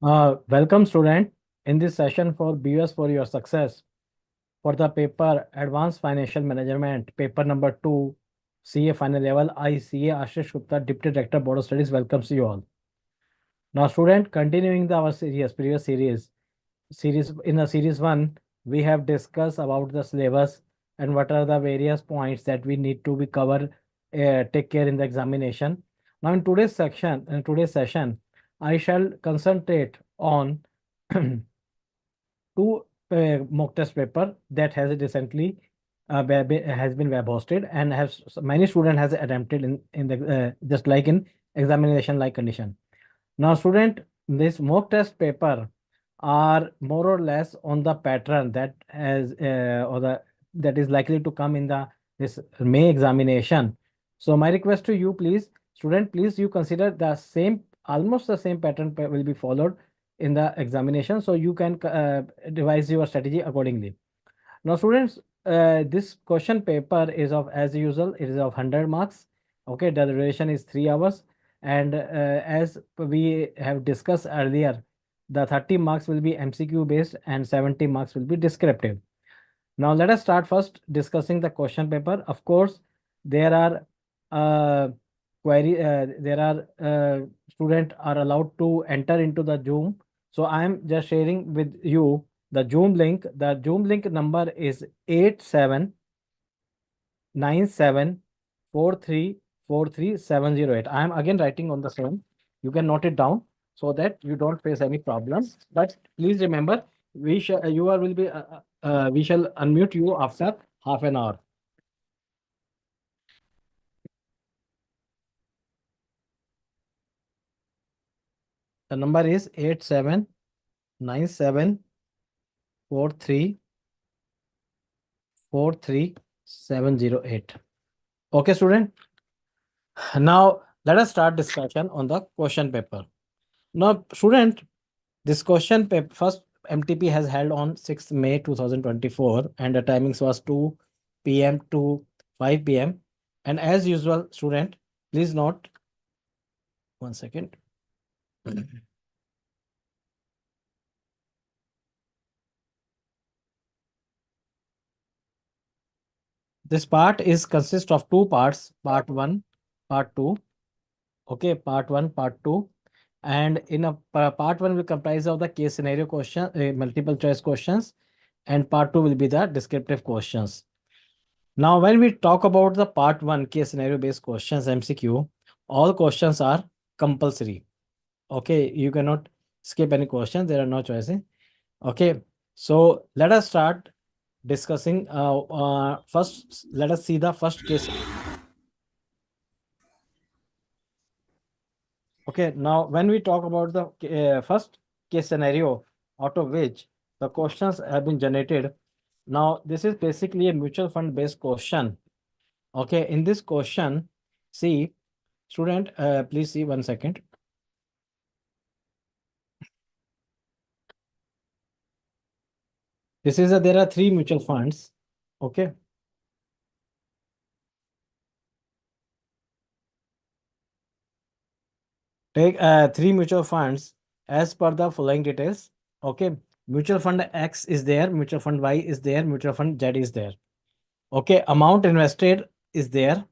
Welcome, student. In this session for BoS for your success, for the paper Advanced Financial Management, paper number 2, CA final level, ICAI Ashish Gupta, Deputy Director, Board of Studies, welcomes you all. Now, student, continuing our previous series in the series 1, we have discussed about the syllabus and what are the various points that we need to be cover, take care in the examination. Now, in today's session, I shall concentrate on two mock test paper that has recently has been web hosted and has many student has attempted in the just like in examination like condition. Now, student, this mock test paper are more or less on the pattern that has or the that is likely to come in the this May examination. So my request to you, please, student, please you consider the same almost the same pattern will be followed in the examination, so you can revise your strategy accordingly. Now, students, this question paper is of as usual. It is of 100 marks. Okay, the duration is 3 hours, and as we have discussed earlier, the 30 marks will be MCQ based and 70 marks will be descriptive. Now, let us start first discussing the question paper. Of course, there are uh, there are students are allowed to enter into the Zoom. So I am just sharing with you the Zoom link. The Zoom link number is 8797434370. I am again writing on the same. You can note it down so that you don't face any problems. But please remember, we shall you are will be we shall unmute you after half an hour. The number is 8797434370. Okay, student. Now let us start discussion on the question paper. Now, student, this question paper first MTP has held on 6th May 2024 and the timings was 2 p.m. to 5 p.m. And as usual, student, please note 1 second. This part is consist of two parts, part 1, part 2. Okay, part 1, part 2. And in a part 1 will comprise of the case scenario question, multiple choice questions, and part 2 will be the descriptive questions. Now, when we talk about the part 1 case scenario based questions MCQ, all questions are compulsory. Okay, you cannot skip any question. There are no choices. Okay, so let us start discussing. First, let us see the first case. Okay, now when we talk about the first case scenario, out of which the questions have been generated. Now, this is basically a mutual fund based question. Okay, in this question, see, student, please see 1 second. This is there are three mutual funds. Okay. Take three mutual funds as per the following details. Okay. Mutual fund X is there, mutual fund Y is there, mutual fund Z is there. Okay. Amount invested is there.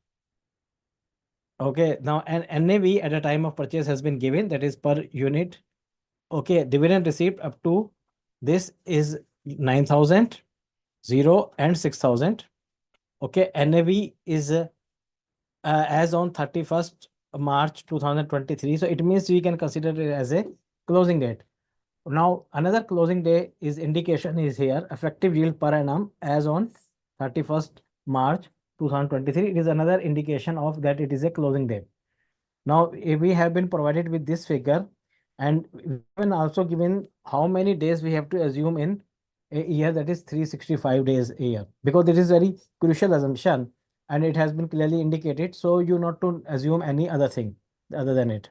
Okay. Now, an NAV at a time of purchase has been given, that is per unit. Okay. Dividend received up to this is 9,000, 0 and 6,000. Okay. NAV is as on 31st March 2023. So it means we can consider it as a closing date. Now, another closing day is indication is here, effective yield per annum as on 31st March 2023. It is another indication of that it is a closing day. Now, if we have been provided with this figure and we have been also given how many days we have to assume in a year, that is 365 days a year, because it is very crucial assumption and it has been clearly indicated. So you not to assume any other thing other than it.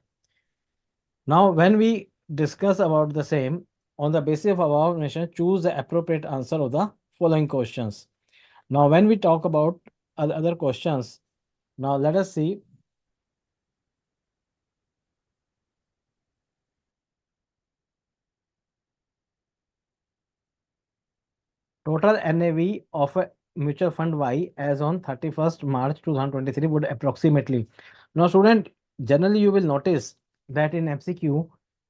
Now, when we discuss about the same, on the basis of our information, choose the appropriate answer of the following questions. Now, when we talk about other questions, now let us see. Total NAV of a mutual fund Y as on 31st March 2023 would approximately. Now, student, generally you will notice that in MCQ,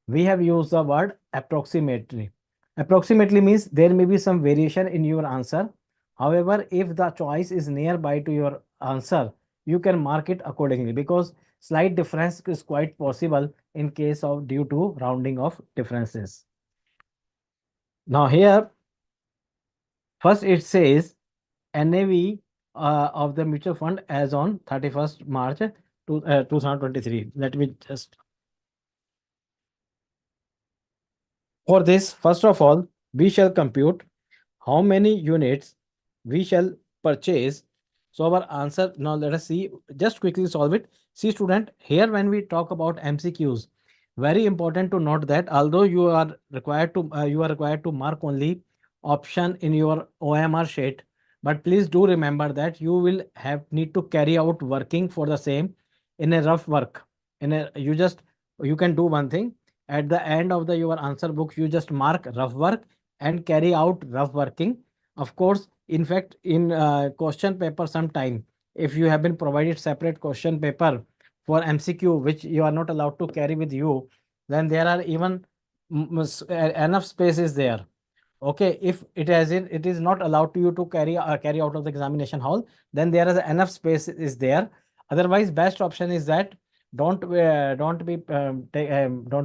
we have used the word approximately. Approximately means there may be some variation in your answer. However, if the choice is nearby to your answer, you can mark it accordingly because slight difference is quite possible in case of due to rounding of differences. Now here, first it says NAV of the mutual fund as on 31st March 2023. Let me just, for this, first of all, we shall compute how many units we shall purchase. So our answer, now let us see, just quickly solve it. See student, here when we talk about MCQs, very important to note that although you are required to mark only option in your OMR sheet, but please do remember that you will have need to carry out working for the same in a rough work. In a you can do one thing at the end of the your answer book, you just mark rough work and carry out rough working. Of course, in fact, in question paper sometime, if you have been provided separate question paper for MCQ, which you are not allowed to carry with you, then there are even enough spaces there. Okay, if it is not allowed to you to carry out of the examination hall, then there is enough space is there. Otherwise, best option is that don't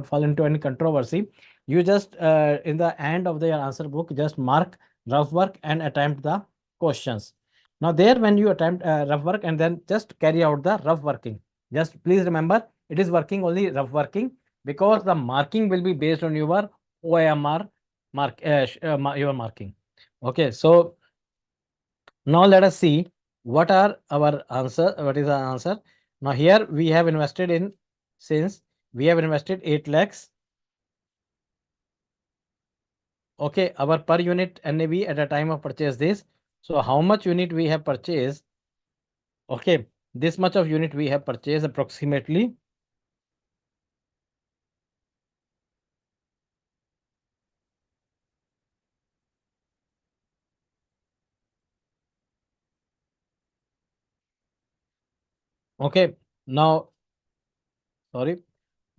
fall into any controversy. You just in the end of the answer book, just mark rough work and attempt the questions. Now there, when you attempt rough work and then just carry out the rough working, just please remember it is working only rough working because the marking will be based on your OMR your marking. Okay, so now let us see what are our answer. What is our answer? Now here we have invested in, since we have invested 8 lakhs. Okay, our per unit NAV at the time of purchase this. So how much unit we have purchased? Okay, this much of unit we have purchased approximately. Okay, now sorry.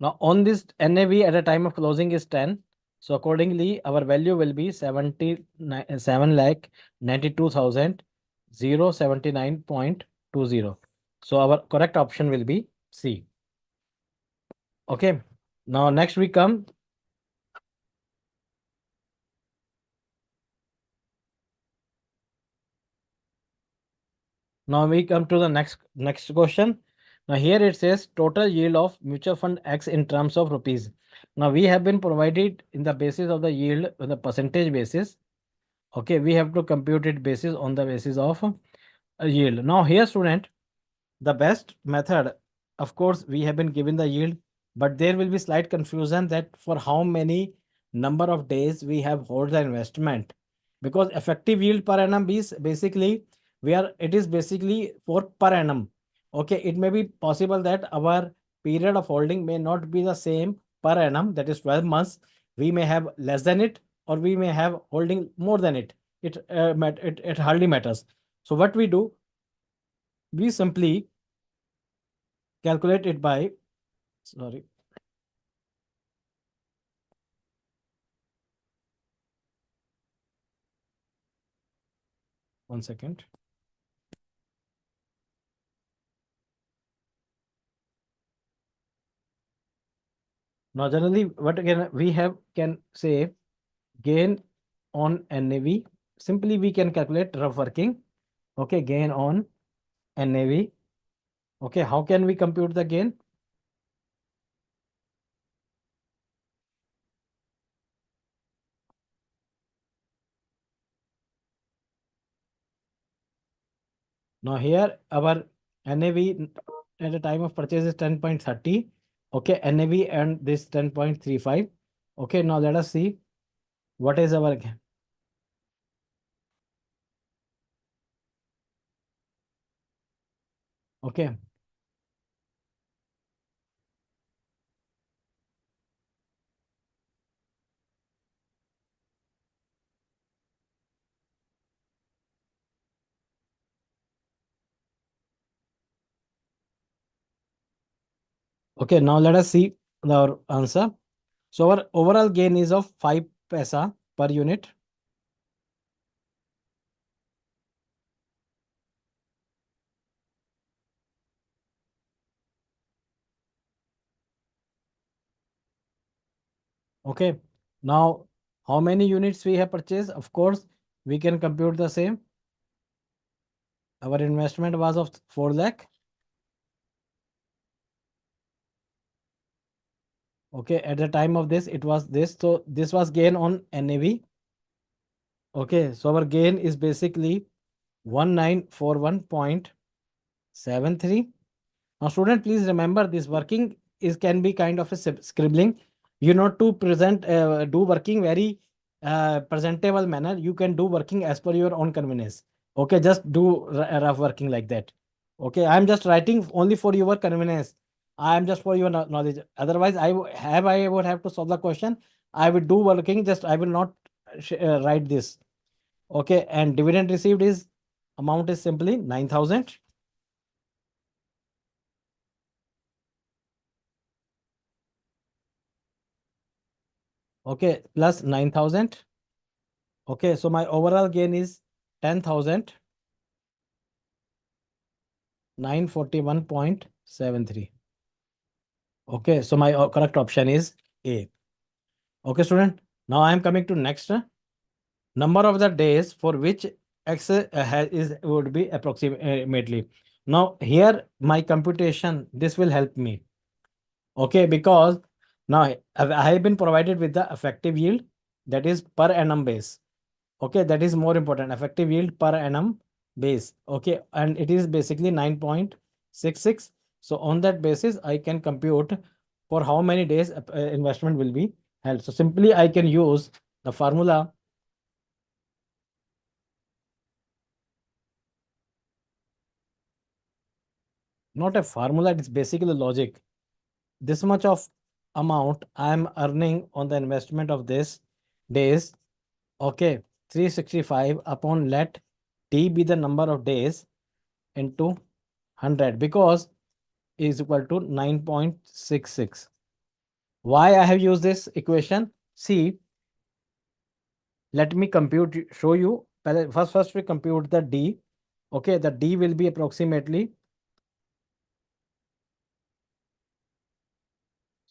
Now on this NAV at the time of closing is 10. So accordingly, our value will be 7 lakh 92,079.20. So our correct option will be C. Okay. Now next we come. Now we come to the next question. Now here it says total yield of mutual fund X in terms of rupees. Now we have been provided in the basis of the yield on the percentage basis. Okay, we have to compute it basis on the basis of a yield. Now here student, the best method, of course, we have been given the yield, but there will be slight confusion that for how many number of days we have hold the investment, because effective yield per annum is basically where it is basically for per annum. Okay, it may be possible that our period of holding may not be the same per annum, that is 12 months. We may have less than it, or we may have holding more than it. It hardly matters. So what we do, we simply calculate it by, sorry, 1 second. Now generally what again we have can say gain on NAV. Simply we can calculate rough working. Okay, gain on NAV. Okay, how can we compute the gain? Now here our NAV at the time of purchase is 10.30. Okay, NAV and this 10.35. Okay, now let us see what is our gain. Okay, Okay, now let us see our answer. So our overall gain is of 5 paisa per unit. Okay. Now, how many units we have purchased? Of course, we can compute the same. Our investment was of 4 lakh. Okay. At the time of this, it was this. So this was gain on NAV. Okay. So our gain is basically 1941.73. Now, student, please remember this working is can be kind of a scribbling. You know, to present, do working very presentable manner. You can do working as per your own convenience. Okay, just do rough working like that. Okay, I'm just writing only for your convenience. I am just for your knowledge. Otherwise, I would have to solve the question. I would do working. Just I will not write this. Okay, and dividend received is amount is simply 9,000. Okay, plus 9,000. Okay, so my overall gain is 10,941.73. Okay, so my correct option is A. Okay, student. Now I am coming to next. Number of the days for which X is would be approximately. Now here my computation, this will help me. Okay, because now I have been provided with the effective yield, that is per annum base. Okay, that is more important. Effective yield per annum base. Okay, and it is basically 9.66. So on that basis, I can compute for how many days investment will be held. So simply I can use the formula. Not a formula, it's basically logic. This much of amount I am earning on the investment of this days. Okay, 365 upon let T be the number of days into 100, because is equal to 9.66. Why I have used this equation? See, let me compute, show you. First we compute the D. Okay, the D will be approximately.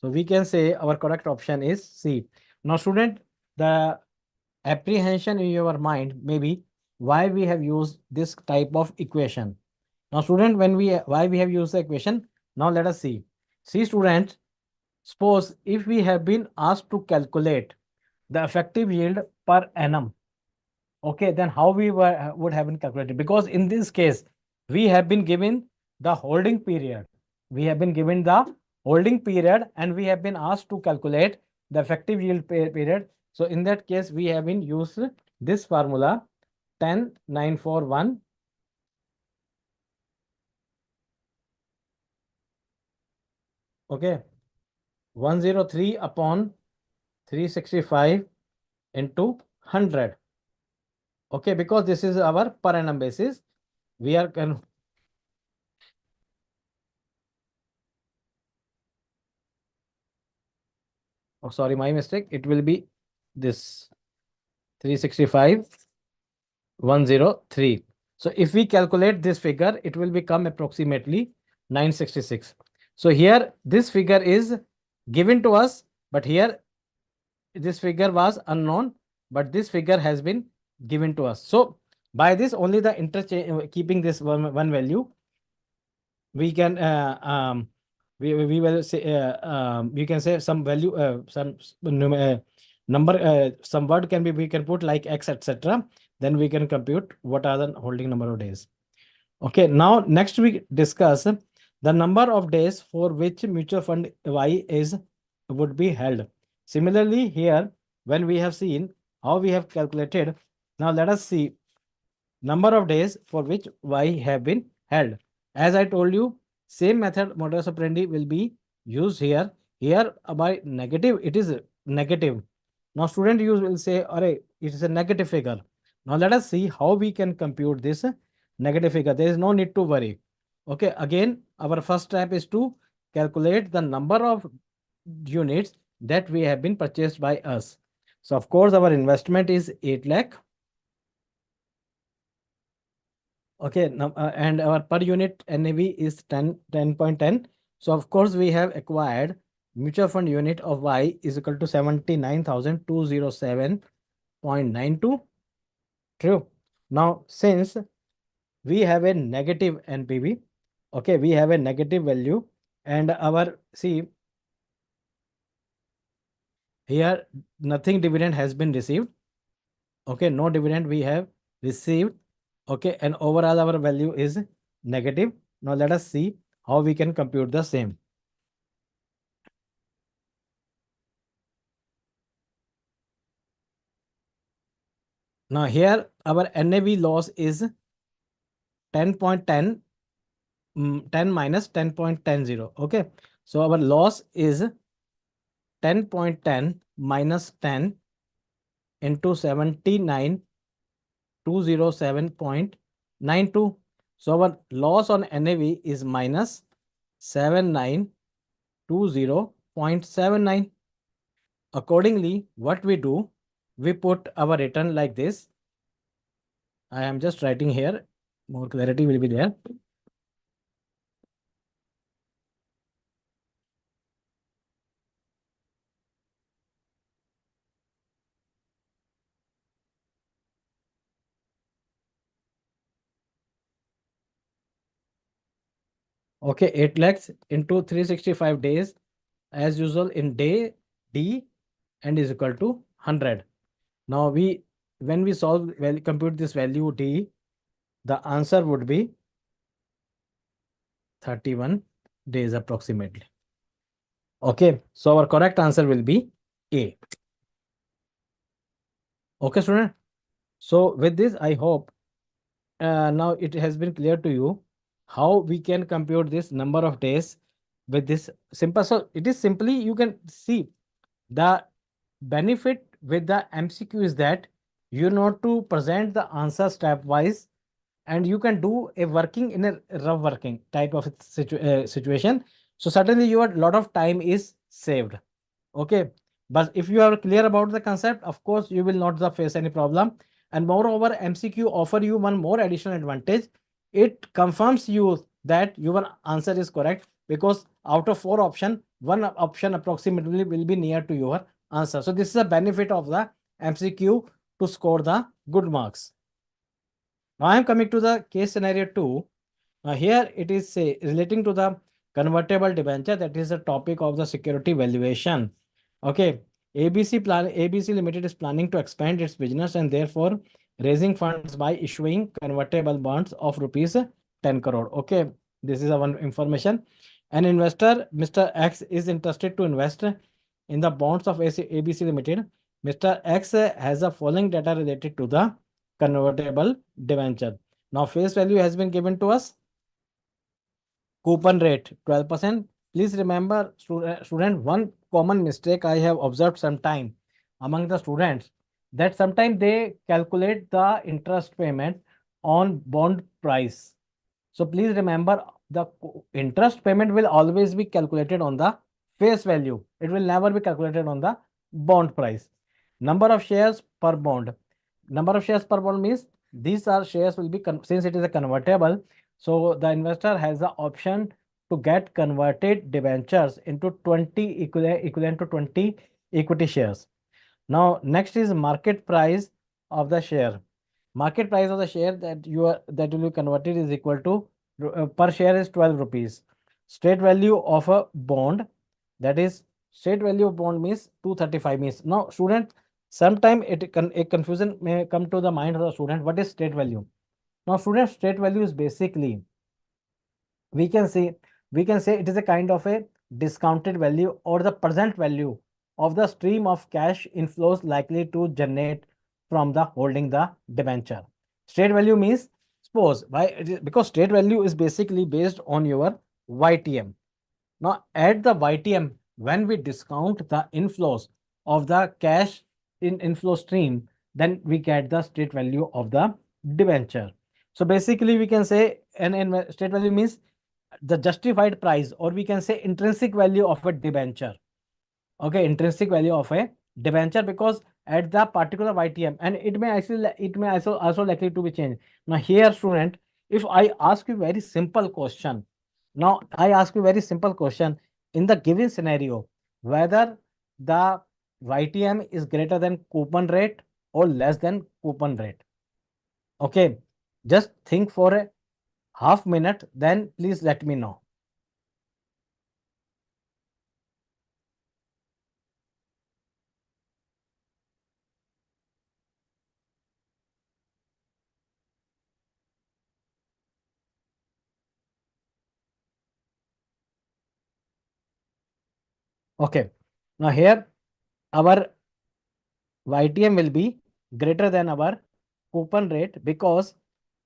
So we can say our correct option is C. Now, student, the apprehension in your mind may be why we have used this type of equation. Now, student, why we have used the equation? Now let us see. See, students, suppose if we have been asked to calculate the effective yield per annum, okay, then how would have been calculated? Because in this case, we have been given the holding period. We have been given the holding period and we have been asked to calculate the effective yield period. So in that case, we have been used this formula 10,941. Okay, 103 upon 365 into 100. Okay, because this is our per annum basis. We are oh, sorry, my mistake. It will be this 365 103. So if we calculate this figure, it will become approximately 966. So here this figure is given to us, but here this figure was unknown, but this figure has been given to us. So by this only the interchange, keeping this one value, we can we will say we can say some value, some number, some word can be, we can put like X, etc. Then we can compute what are the holding number of days. Okay, now next we discuss the number of days for which mutual fund Y is would be held. Similarly, here when we have seen how we have calculated, now let us see number of days for which Y have been held. As I told you, same method modus operandi will be used here. Here by negative, it is negative. Now student you will say, array, it is a negative figure. Now let us see how we can compute this negative figure. There is no need to worry. Okay, again, our first step is to calculate the number of units that we have been purchased by us. So of course our investment is 8 lakh. Okay, now, and our per unit NAV is 10.10. So of course we have acquired mutual fund unit of Y is equal to 79,207.92. True. Now since we have a negative NPV, okay, we have a negative value, and our, see here, nothing dividend has been received. Okay, no dividend we have received. Okay, and overall our value is negative. Now let us see how we can compute the same. Now here our NAV loss is 10.10, 10 minus 10.10. Okay, so our loss is 10.10 minus 10 into 79,207.92. So our loss on NAV is minus 7920.79. Accordingly, what we do, we put our return like this. I am just writing here, more clarity will be there. Okay, 8 lakhs into 365 days as usual in day D and is equal to 100. Now when we solve, compute this value D, the answer would be 31 days approximately. Okay, so our correct answer will be A. Okay, student. So with this, I hope now it has been clear to you how we can compute this number of days with this simple. So it is simply, you can see the benefit with the MCQ is that you know to present the answer stepwise, and you can do a working in a rough working type of situation. So certainly your lot of time is saved. Okay, but if you are clear about the concept, of course you will not face any problem. And moreover, MCQ offer you one more additional advantage. It confirms you that your answer is correct, because out of 4 options, one option approximately will be near to your answer. So this is a benefit of the MCQ to score the good marks. Now I am coming to the case scenario 2. Here it is relating to the convertible debenture, that is the topic of the security valuation. Okay, ABC Limited is planning to expand its business and therefore raising funds by issuing convertible bonds of rupees 10 crore. Okay, this is one information. An investor, Mr. X, is interested to invest in the bonds of ABC Limited. Mr. X has the following data related to the convertible debenture. Now face value has been given to us. Coupon rate 12%. Please remember, student, one common mistake I have observed sometime among the students, that sometimes they calculate the interest payment on bond price. So please remember, the interest payment will always be calculated on the face value. It will never be calculated on the bond price. Number of shares per bond. Number of shares per bond means these are shares will be, since it is a convertible, so the investor has the option to get converted debentures into 20 equivalent to 20 equity shares. Now next is market price of the share. Market price of the share that will be converted is equal to per share is 12 rupees. Straight value of a bond, that is straight value of bond means 235 means. Now student, sometime a confusion may come to the mind of the student. What is straight value? Now student, straight value is basically, we can say it is a kind of a discounted value or the present value of the stream of cash inflows likely to generate from the holding the debenture. Straight value means, suppose why it is, because straight value is basically based on your YTM. Now at the YTM, when we discount the inflows of the cash in inflow stream, then we get the straight value of the debenture. So basically we can say an straight value means the justified price, or we can say intrinsic value of a debenture. Okay, intrinsic value of a debenture, because at the particular YTM, and it may actually, it may also likely to be changed. Now here, student, if I ask you very simple question, now I ask you very simple question, in the given scenario, whether the YTM is greater than coupon rate or less than coupon rate. Okay, just think for a half minute, then please let me know. Okay, now here our YTM will be greater than our coupon rate, because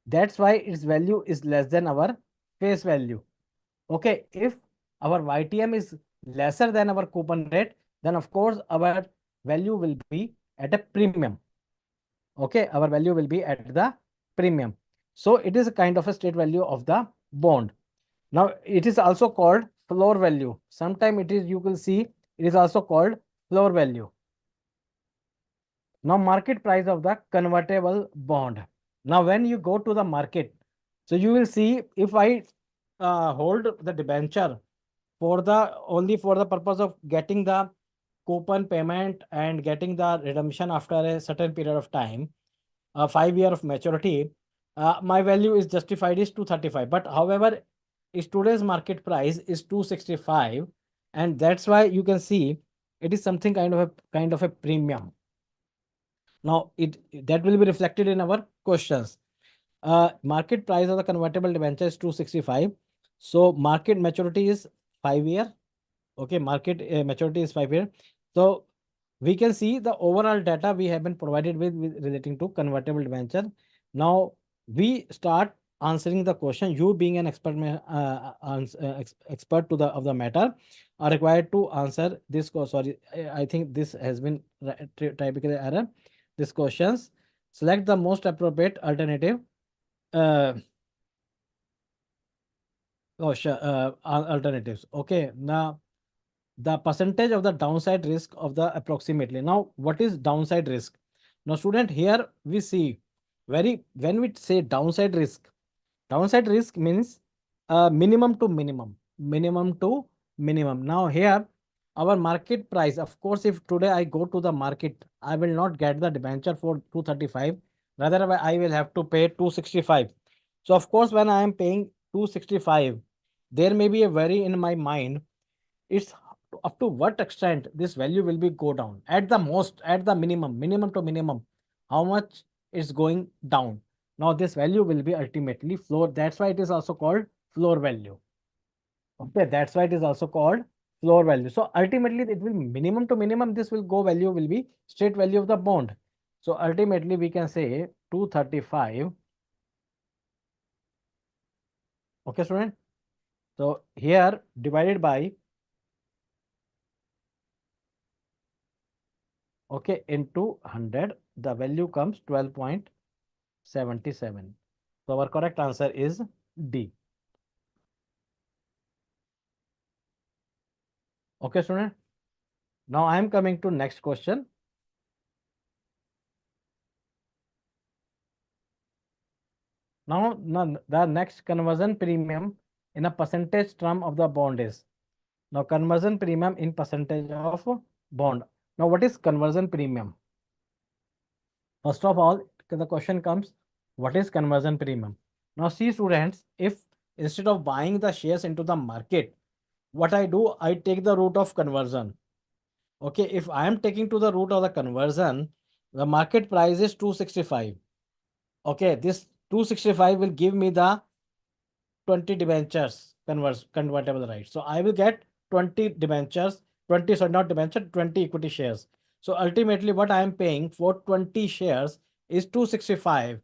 that's why its value is less than our face value. Okay, if our YTM is lesser than our coupon rate, then of course our value will be at a premium. Okay, our value will be at the premium. So it is a kind of a state value of the bond. Now it is also called floor value. Sometime it is, you will see, it is also called floor value. Now market price of the convertible bond. Now when you go to the market, so you will see, if I hold the debenture for the only for the purpose of getting the coupon payment and getting the redemption after a certain period of time, 5 year of maturity, my value is justified is 235. But however, is today's market price is 265, and that's why you can see it is something kind of a premium. Now it that will be reflected in our questions. Market price of the convertible debenture is 265. So market maturity is 5 year. Okay, market maturity is 5 year. So we can see the overall data we have been provided with relating to convertible debenture. Now we start answering the question. You being an expert, expert to the of the matter, are required to answer this. Sorry, I think this has been typical error. These questions. Select the most appropriate alternative. Uh, Alternatives. Okay, now the percentage of the downside risk of the approximately. Now, what is downside risk? Now, student, here we see when we say downside risk means minimum to minimum, minimum to minimum. Now, here our market price, of course, if today I go to the market, I will not get the debenture for 235. Rather, I will have to pay 265. So, of course, when I am paying 265, there may be a worry in my mind. It's up to what extent this value will be go down at the most, at the minimum to minimum, how much is going down. Now this value will be ultimately floor. That's why it is also called floor value. Okay, that's why it is also called floor value. So ultimately it will minimum to minimum, this will go value will be straight value of the bond. So ultimately we can say 235. Okay, student. So here divided by, okay, into 100, the value comes 12.77. So our correct answer is D. Okay, student. Now I am coming to next question. Now the next conversion premium in a percentage term of the bond is. Now conversion premium in percentage of bond. Now what is conversion premium? First of all, the question comes, what is conversion premium? Now see, students, if instead of buying the shares into the market, what I do, I take the route of conversion. Okay, if I am taking to the route of the conversion, the market price is 265. Okay, this 265 will give me the 20 debentures convertible rights. So I will get 20 debentures, 20, sorry, not debenture, 20 equity shares. So ultimately what I am paying for 20 shares is 265.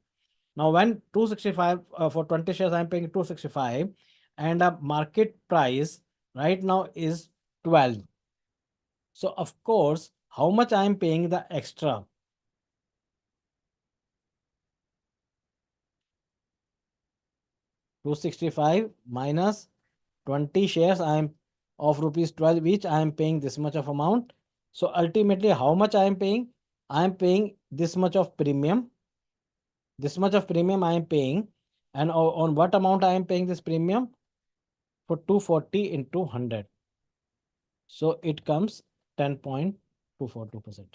Now when 265 for 20 shares I am paying 265, and the market price right now is 12. So of course, how much I am paying the extra? 265 minus 20 shares I am of rupees 12 each, I am paying this much of amount. So ultimately, how much I am paying? I am paying this much of premium. This much of premium I am paying. And on what amount I am paying this premium? For 240 into 100. So it comes 10.242%.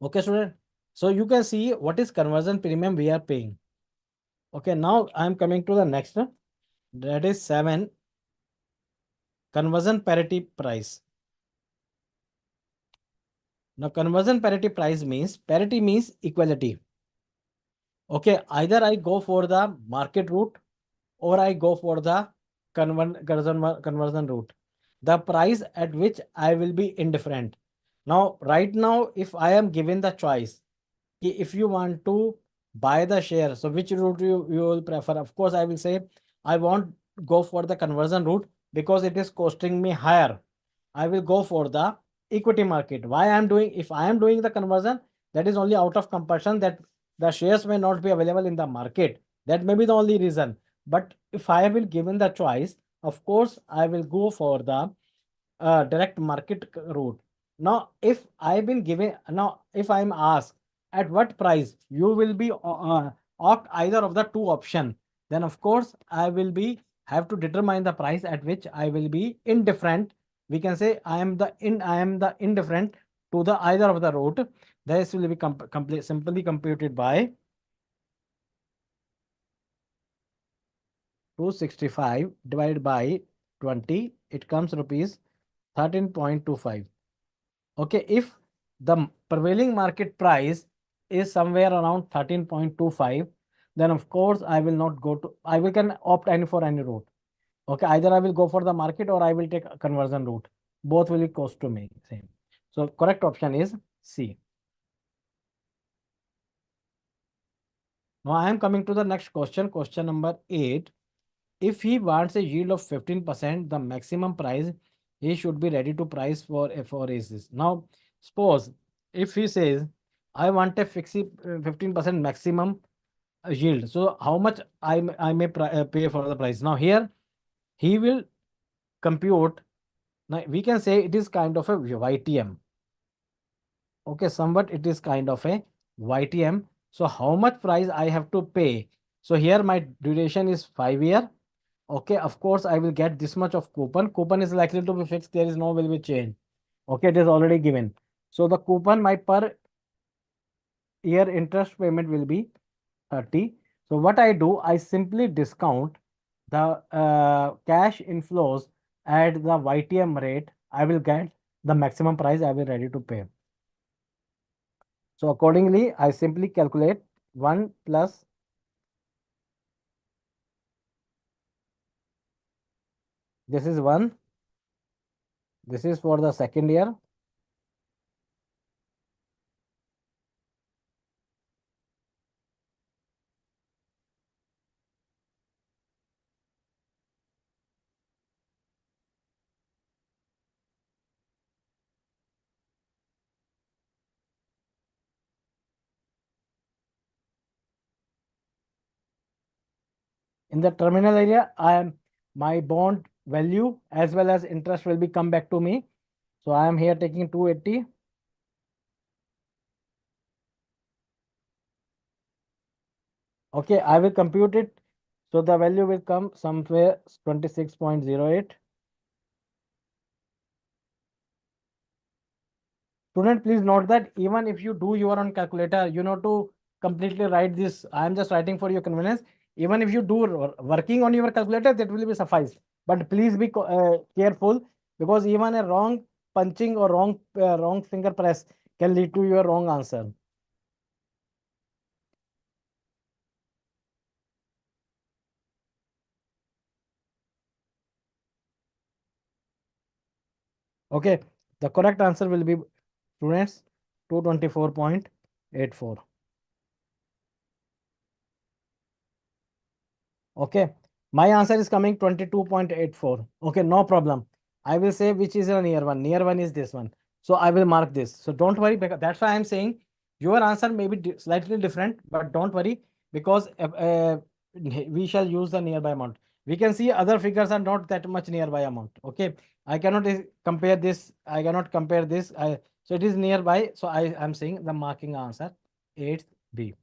Okay, student. So you can see what is conversion premium we are paying. Okay, now I am coming to the next one. That is 7, conversion parity price. Now, conversion parity means equality. Okay, either I go for the market route or I go for the conversion route. The price at which I will be indifferent. Now, right now, if I am given the choice, if you want to buy the share, so which route you will prefer? Of course, I will say I won't go for the conversion route because it is costing me higher. I will go for the equity market. Why I am doing? If I am doing the conversion, that is only out of compulsion that the shares may not be available in the market. That may be the only reason. But if I will given the choice, of course, I will go for the direct market route. Now, if I will given now, if I am asked at what price you will be opt either of the two option, then of course I will be have to determine the price at which I will be indifferent. We can say I am the indifferent to the either of the route. This will be simply computed by 265 divided by 20. It comes rupees 13.25. Okay, if the prevailing market price is somewhere around 13.25, then of course I will not go to, I will can opt any for any route. Okay, either I will go for the market or I will take a conversion route. Both will be cost to me same. So correct option is C. Now I am coming to the next question, question number 8. If he wants a yield of 15%, the maximum price he should be ready to price for is this. Now, suppose if he says, I want a 15% maximum yield. So how much I may pay for the price? Now here he will compute. Now we can say it is kind of a YTM. Okay, somewhat it is kind of a YTM. So how much price I have to pay? So here my duration is 5 year. Okay, of course, I will get this much of coupon. Coupon is likely to be fixed. There is no will be change. Okay, it is already given. So the coupon, my per year interest payment will be 30. So what I do, I simply discount the cash inflows at the YTM rate. I will get the maximum price I will ready to pay. So accordingly, I simply calculate 1 plus this is 1. This is for the second year. In the terminal area, I am my bond value as well as interest will be come back to me. So I am here taking 280. Okay, I will compute it. So the value will come somewhere 26.08. Student, please note that even if you do your own calculator, you know to completely write this. I am just writing for your convenience. Even if you do working on your calculator, that will be suffice. But please be careful because even a wrong punching or wrong finger press can lead to your wrong answer. Okay, the correct answer will be students 224.84. Okay, my answer is coming 22.84. Okay, no problem. I will say which is a near one. Near one is this one. So I will mark this. So don't worry, because that's why I'm saying your answer may be slightly different, but don't worry. because we shall use the nearby amount. We can see other figures are not that much nearby amount. Okay, I cannot compare this. I cannot compare this. So it is nearby. So I am saying the marking answer 8B.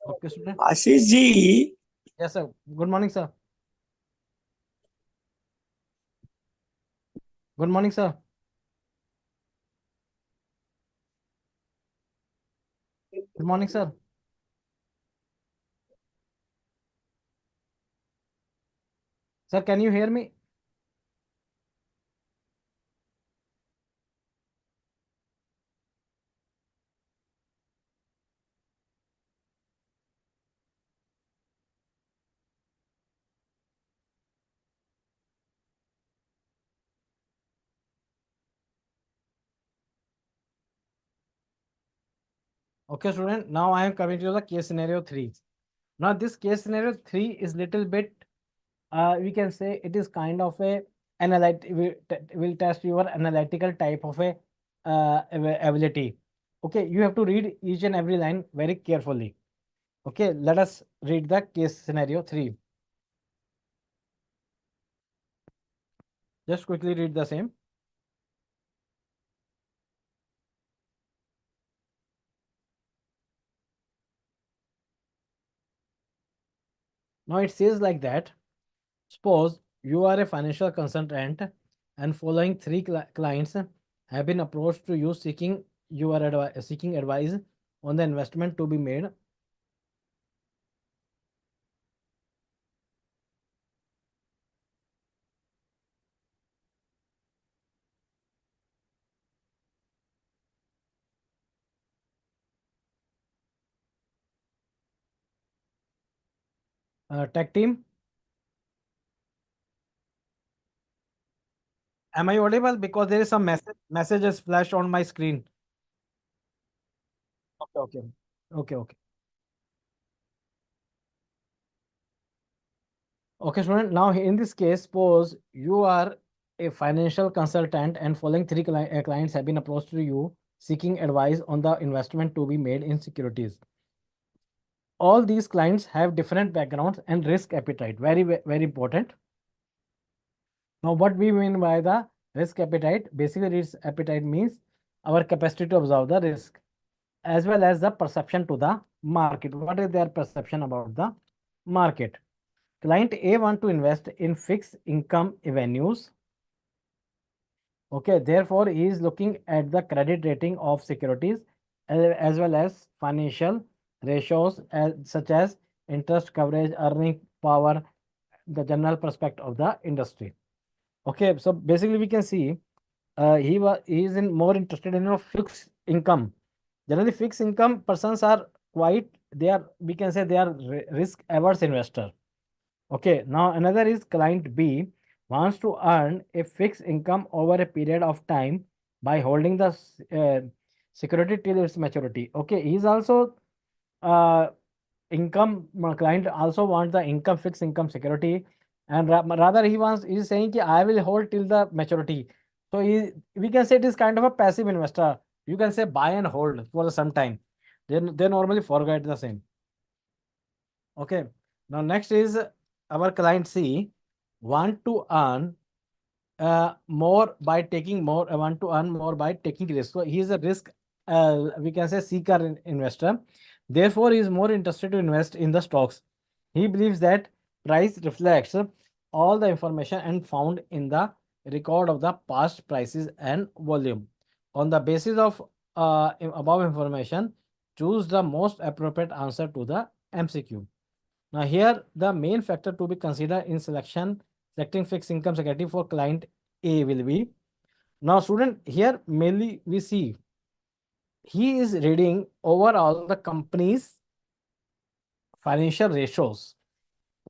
Okay, student. Ashish ji, Yes, sir. Good morning, sir. Good morning, sir. Good morning, sir. Sir, can you hear me? Okay, student. Now I am coming to the case scenario 3. Now this case scenario 3 is little bit, we can say it is kind of a will test your analytical type of a ability. Okay, you have to read each and every line very carefully. Okay, let us read the case scenario 3. Just quickly read the same. Now it says like that. Suppose you are a financial consultant and following three clients have been approached to you seeking advice on the investment to be made. Tech team, am I audible? Because there is some messages flashed on my screen. Okay, okay, okay, okay. Okay, student. Now in this case, suppose you are a financial consultant and following three clients have been approached to you seeking advice on the investment to be made in securities. All these clients have different backgrounds and risk appetite. Very, very important. Now, what we mean by the risk appetite? Basically, risk appetite means our capacity to observe the risk as well as the perception to the market. What is their perception about the market? Client A want to invest in fixed income avenues. Okay, therefore, he is looking at the credit rating of securities as well as financial ratios such as interest coverage, earning power, the general perspective of the industry. Okay, so basically we can see he is in more interested in a fixed income. Generally, fixed income persons are quite, they are, we can say they are risk averse investor. Okay, now another is client B wants to earn a fixed income over a period of time by holding the security till its maturity. Okay, he's also uh, income client also wants the income fixed income security, and rather he's saying ki I will hold till the maturity. So we can say it is kind of a passive investor. You can say buy and hold for some time. They normally forget the same. Okay. Now next is our client C want to earn more by taking more. Want to earn more by taking risk. So he is a risk. We can say seeker investor. Therefore, he is more interested to invest in the stocks. He believes that price reflects all the information and found in the record of the past prices and volume. On the basis of above information, choose the most appropriate answer to the MCQ. Now here the main factor to be considered in selecting fixed income security for client A will be. Now student, here mainly we see he is reading overall the company's financial ratios.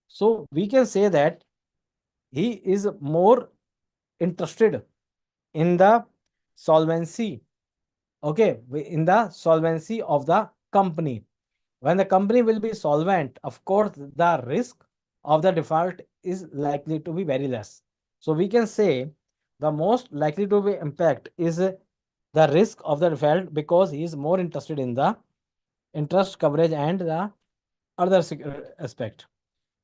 So we can say that he is more interested in the solvency. Okay, in the solvency of the company. When the company will be solvent, of course, the risk of the default is likely to be very less. So we can say the most likely to be impact is the risk of the default because he is more interested in the interest coverage and the other aspect.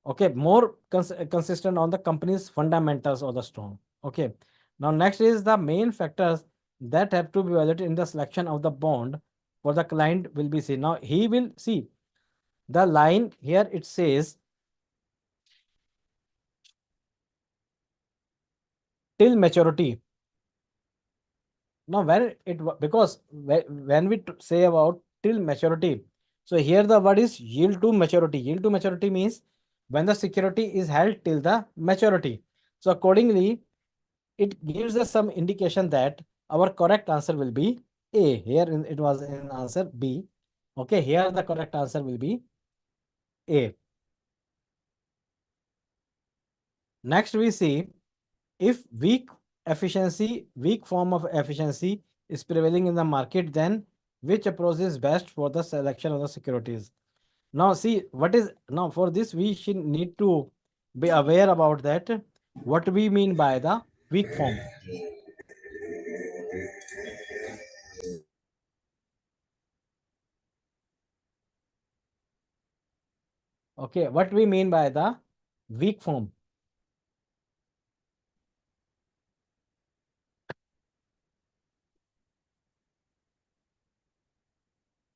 Okay, more consistent on the company's fundamentals or the strong. Okay, now next is the main factors that have to be evaluated in the selection of the bond for the client will be seen. Now he will see the line here, it says till maturity. Now when because when we say about till maturity, so here the word is yield to maturity. Yield to maturity means when the security is held till the maturity. So accordingly, it gives us some indication that our correct answer will be A. Here it was in answer B. Okay, here the correct answer will be A. Next we see if weak form of efficiency is prevailing in the market, then which approach is best for the selection of the securities? Now see what is now for this we should need to be aware about that what we mean by the weak form. Okay, what we mean by the weak form.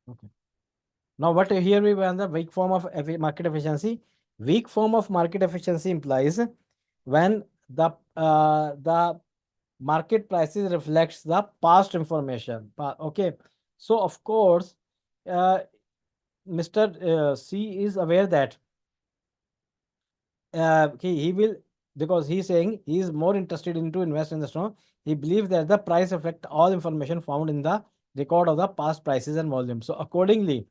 Okay. Now, what here we have the weak form of market efficiency. Weak form of market efficiency implies when the market prices reflects the past information. Okay, so of course, uh, Mr. C is aware that he will because he's saying he is more interested in to invest in the stock. He believes that the price reflect all information found in the record of the past prices and volume. So accordingly,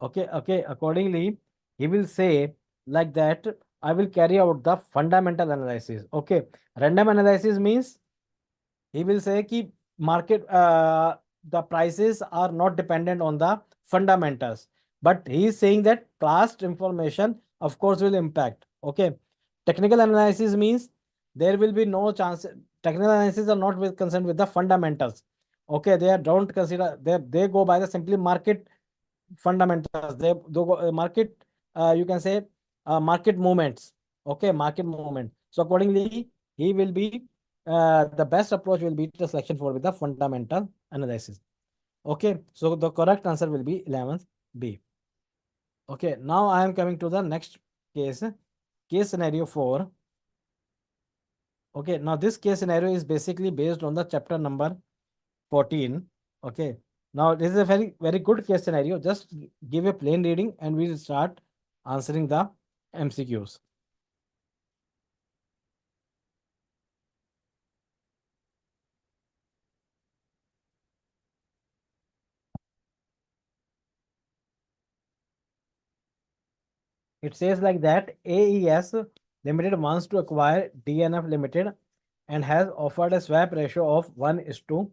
accordingly, he will say like that, I will carry out the fundamental analysis. Okay. Random analysis means he will say कि market the prices are not dependent on the fundamentals, but he is saying that past information of course will impact. Okay. Technical analysis means there will be no chance. Technical analysis are not with concerned with the fundamentals. Okay, they don't consider, they go by the simply market fundamentals. They go market, you can say market movements. Okay, market movement. So accordingly, he will be the best approach will be to selection for with the fundamental analysis. Okay, so the correct answer will be 11th B. Okay, now I am coming to the next case, case scenario 4. Okay, now this case scenario is basically based on the chapter number 14. Okay, now this is a very good case scenario. Just give a plain reading and we will start answering the MCQs. It says like that AES Limited wants to acquire DNF Limited and has offered a swap ratio of 1:2,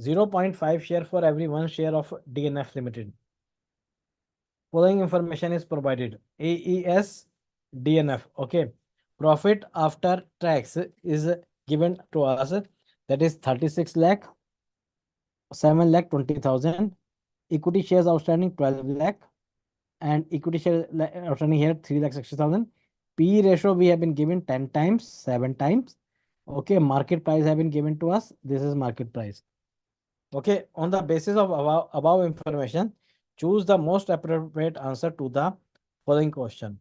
0.5 share for every 1 share of DNF Limited. Following information is provided. AES DNF. Okay. Profit after tax is given to us. That is 36 lakh, 7 lakh 20,000. Equity shares outstanding 12 lakh. And equity share outstanding here 3 lakh 60,000. P ratio we have been given 10 times, 7 times. Okay. Market price have been given to us. This is market price. Okay, on the basis of above information, choose the most appropriate answer to the following question.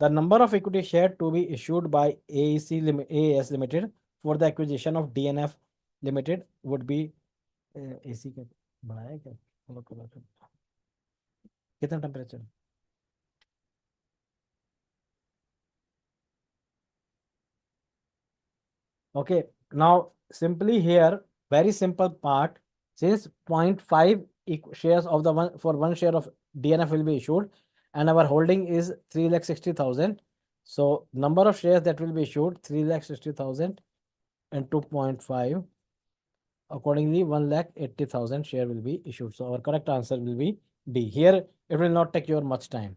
The number of equity share to be issued by AES Limited for the acquisition of DNF Limited would be AC का बढ़ाया क्या? follow करो तो। कितना temperature? Okay, now simply here, very simple part, since 0.5 shares of the one for 1 share of DNF will be issued and our holding is 3,60,000. So number of shares that will be issued 3,60,000 and 2.5. Accordingly, 1,80,000 share will be issued. So our correct answer will be D. Here it will not take your much time.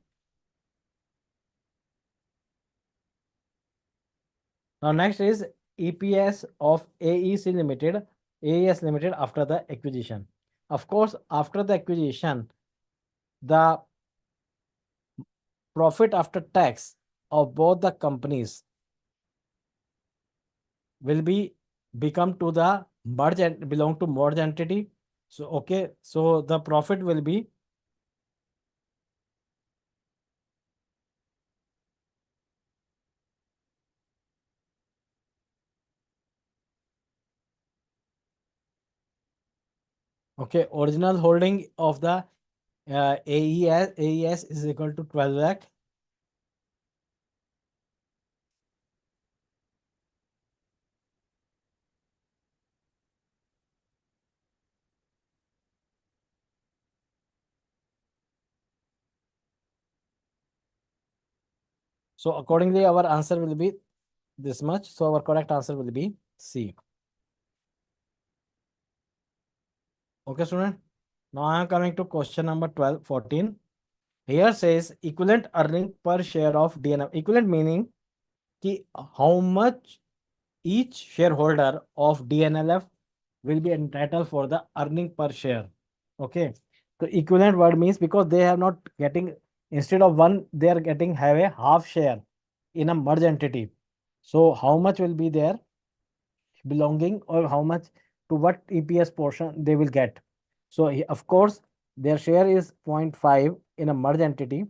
Now next is EPS of AES Limited after the acquisition. Of course, after the acquisition, the profit after tax of both the companies will be become to the merge and belong to merge entity. So okay, so the profit will be okay. Original holding of the AES is equal to 12 lakh. So accordingly, our answer will be this much. So our correct answer will be C. Okay, student. Now I am coming to question number 12, 14. Here says equivalent earning per share of DNF. Equivalent meaning कि how much each shareholder of DNLF will be entitled for the earning per share. Okay. So equivalent word means because they have not getting instead of one, they are getting have a half share in a merged entity. So how much will be there belonging or how much to what EPS portion they will get. So of course their share is 0.5 in a merged entity.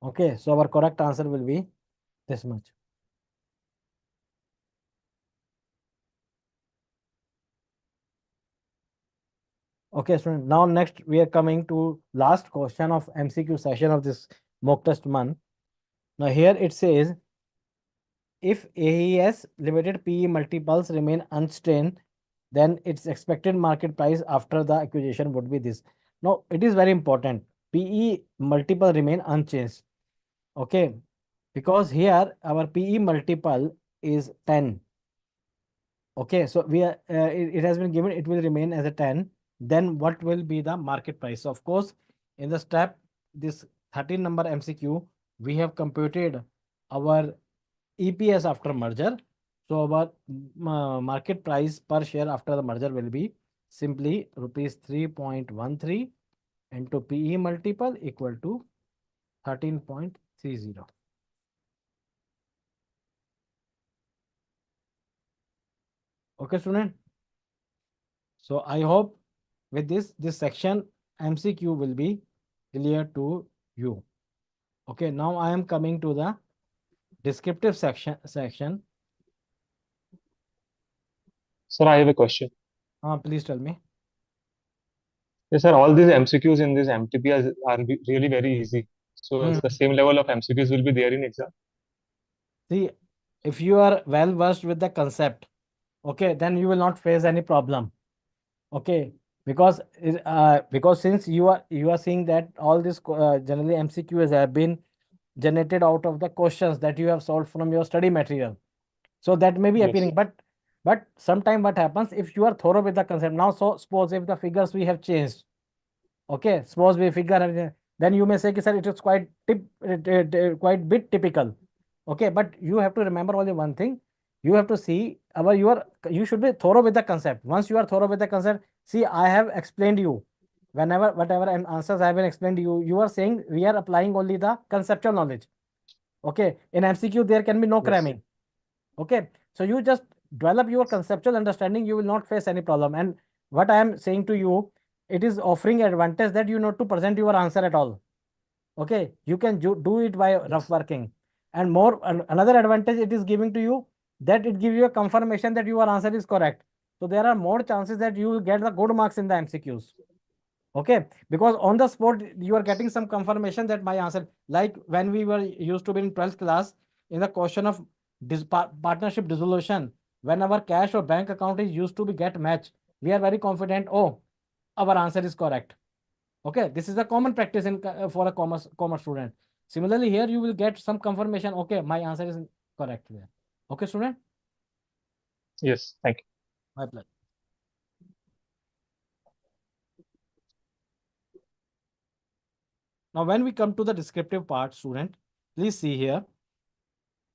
Okay, so our correct answer will be this much. Okay, student. Now next we are coming to last question of MCQ session of this mock test month. Now here it says if AES limited PE multiples remain unchanged, then its expected market price after the acquisition would be this. Now it is very important. PE multiple remain unchanged. Okay, because here our PE multiple is 10. Okay, so we are it has been given it will remain as a 10. Then what will be the market price? So of course, in the step this 13 number MCQ, we have computed our EPS after merger. So our market price per share after the merger will be simply rupees 3.13 into PE multiple equal to 13.30. Okay, student. So I hope with this section MCQ will be clear to you. Okay, now I am coming to the descriptive section. Sir, I have a question. Please tell me. Yes, sir, all these MCQs in this MTP are really very easy. So Hmm. the same level of MCQs will be there in exam. See, if you are well versed with the concept, okay, then you will not face any problem. Okay, because since you are seeing that all this generally MCQs have been generated out of the questions that you have solved from your study material. So that may be Yes. appearing, but sometime what happens if you are thorough with the concept now. So suppose if the figures we have changed, okay, suppose we figure then you may say sir it is quite bit typical. Okay, but you have to remember only one thing. You have to see you should be thorough with the concept. Once you are thorough with the concept, see I have explained you whenever whatever answers I have been explained to you. You are saying we are applying only the conceptual knowledge. Okay, in MCQ there can be no Yes. cramming. Okay, so you just develop your conceptual understanding, you will not face any problem. And what I am saying to you, it is offering advantage that you not to present your answer at all. Okay, you can do it by rough Yes. working. And more another advantage it is giving to you, that it gives you a confirmation that your answer is correct. So there are more chances that you will get the good marks in the MCQs. Okay, because on the spot you are getting some confirmation that my answer, like when we were used to be in 12th class, in the question of partnership dissolution, when our cash or bank account is used to be get match, we are very confident, oh, our answer is correct. Okay, this is a common practice in for a commerce student. Similarly here you will get some confirmation, okay, my answer is correct there. Okay, student. Yes. Thank you. My pleasure. Now when we come to the descriptive part, student, please see here.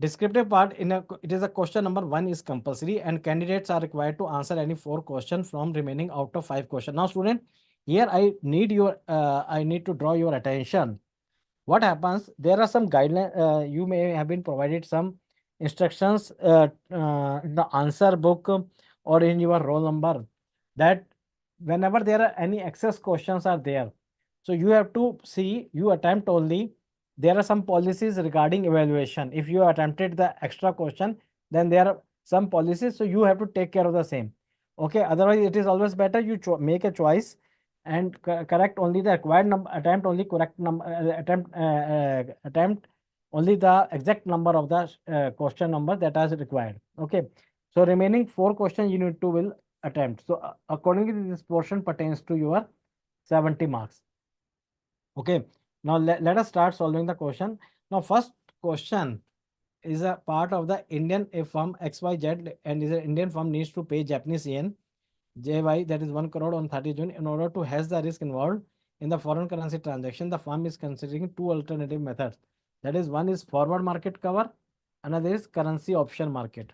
Descriptive part it is a question number 1 is compulsory and candidates are required to answer any 4 questions from remaining out of 5 questions. Now, student, here I need to draw your attention. What happens? There are some guidelines. You may have been provided some instructions in the answer book or in your roll number that whenever there are any excess questions are there, so you have to see you attempt only. There are some policies regarding evaluation. If you attempted the extra question, then there are some policies, so you have to take care of the same. Okay, otherwise it is always better you make a choice and correct only the required number, attempt only correct number, attempt only the exact number of the question number that is required. Okay, so remaining 4 questions you need to will attempt. So accordingly, this portion pertains to your 70 marks. Okay, now let us start solving the question. Now, first question is a part of the Indian if firm XYZ and is an Indian firm needs to pay Japanese yen JY, that is 1 crore on 30 June. In order to hedge the risk involved in the foreign currency transaction, the firm is considering 2 alternative methods. That is, one is forward market cover, another is currency option market.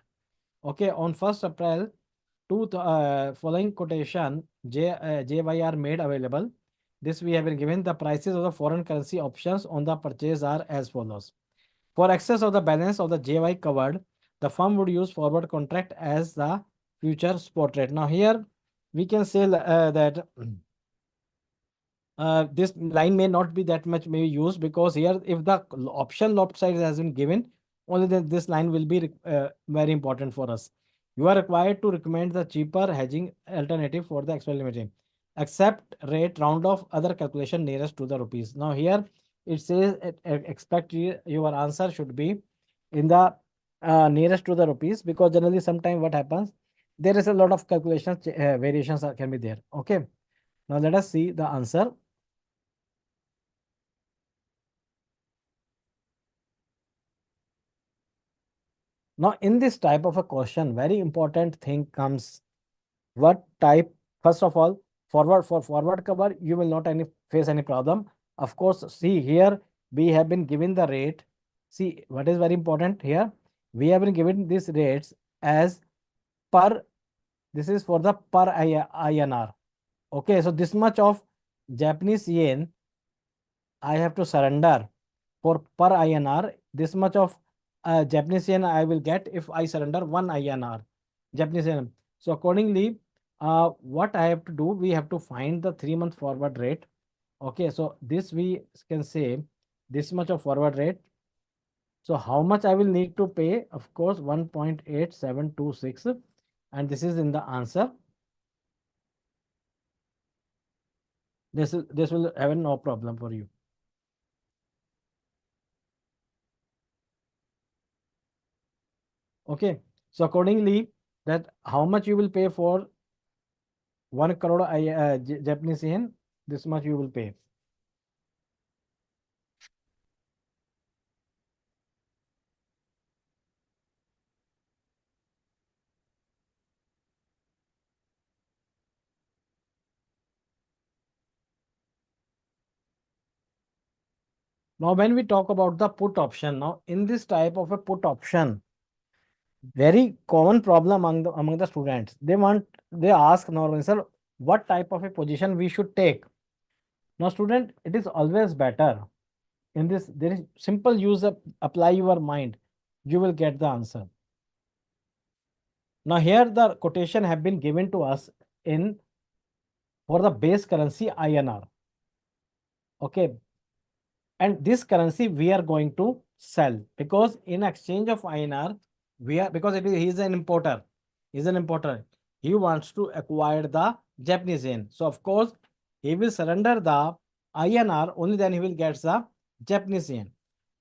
Okay, on 1st April, following quotation JY are made available. This we have been given. The prices of the foreign currency options on the purchase are as follows. For excess of the balance of the JY covered, the firm would use forward contract as the future spot rate. Now here we can say that this line may not be that much may be used because here if the option lot size has been given, only then this line will be very important for us. You are required to recommend the cheaper hedging alternative for the experiment. Accept rate round off other calculation nearest to the rupees. Now here it says expect your answer should be in the nearest to the rupees because generally sometime what happens there is a lot of calculations variations can be there. Okay, now let us see the answer. Now, in this type of a question, very important thing comes what type, first of all, forward cover, you will not face any problem. Of course, see here, we have been given the rate. See, what is very important here? We have been given these rates as per, this is for the per INR. Okay, so this much of Japanese yen I have to surrender for per INR. This much of Japanese yen I will get if I surrender 1 INR Japanese yen. So accordingly, what I have to do, we have to find the 3-month forward rate. Okay, so this we can say this much of forward rate. So how much I will need to pay? Of course, 1.8726, and this is in the answer. This will have no problem for you. Okay, so accordingly, that how much you will pay for 1 crore Japanese yen, this much you will pay. Now, when we talk about the put option, now in this type of a put option, very common problem among the students. They ask normally, sir, what type of a position we should take. Now, student, it is always better. In this, there is simple use of apply your mind. You will get the answer. Now, here the quotation have been given to us in for the base currency INR. Okay, and this currency we are going to sell because in exchange of INR, we are because he is an importer. He is an importer. He wants to acquire the Japanese yen. So of course, he will surrender the INR only then he will get the Japanese yen.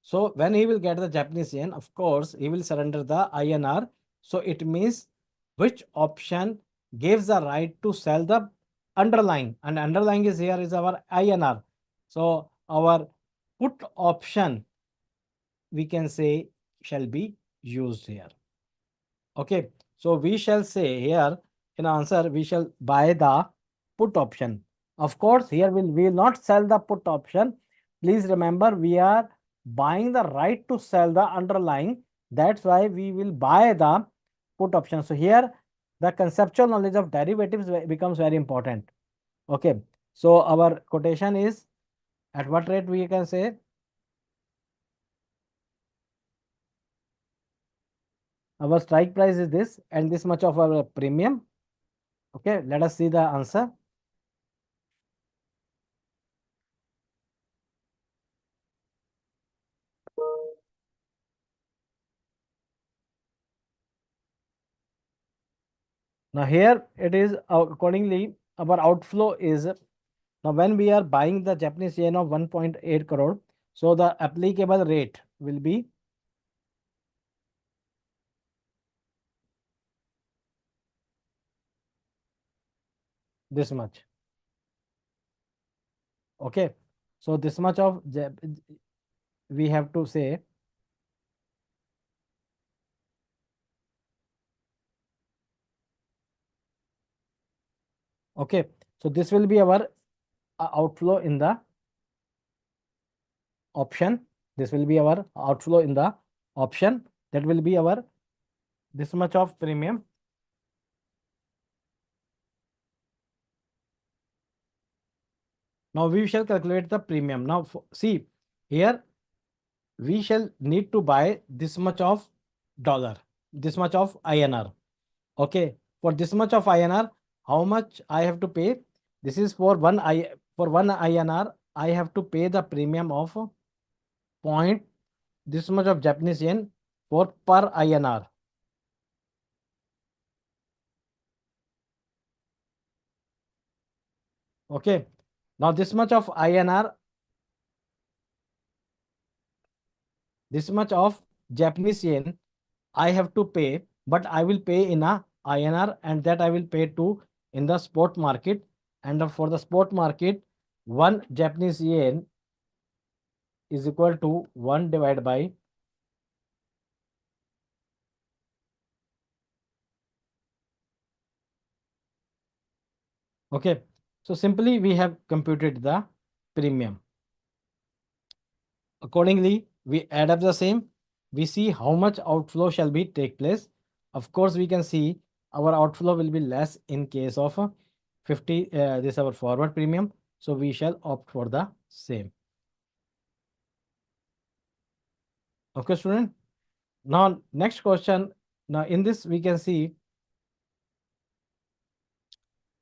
So when he will get the Japanese yen, of course, he will surrender the INR. So it means which option gives the right to sell the underlying, and underlying is here is our INR. So our put option we can say shall be used here. Okay, so we shall say here in answer we shall buy the put option. Of course, here we will not sell the put option. Please remember we are buying the right to sell the underlying That's why we will buy the put option. So here the conceptual knowledge of derivatives becomes very important. Okay. So our quotation is at what rate we can say? Our strike price is this and this much of our premium. Okay. Let us see the answer. Now here it is accordingly our outflow is now when we are buying the Japanese yen of 1.8 crore, so the applicable rate will be this much. Okay. So this much of we have to say. Okay. So this will be our outflow in the option. This will be our outflow in the option. That will be our this much of premium. Now we shall calculate the premium. Now see here we shall need to buy this much of dollar, this much of INR. Okay, for this much of INR, how much I have to pay? This is for one INR. I have to pay the premium of point this much of Japanese yen for per INR. Okay, now this much of INR, this much of Japanese yen, I have to pay, but I will pay in a INR and that I will pay to in the spot market. And for the spot market, one Japanese yen is equal to 1 divided by okay. So simply we have computed the premium. Accordingly, we add up the same. We see how much outflow shall be take place. Of course, we can see our outflow will be less in case of 50, this our forward premium. So we shall opt for the same. Okay, student. Now, next question. Now, in this, we can see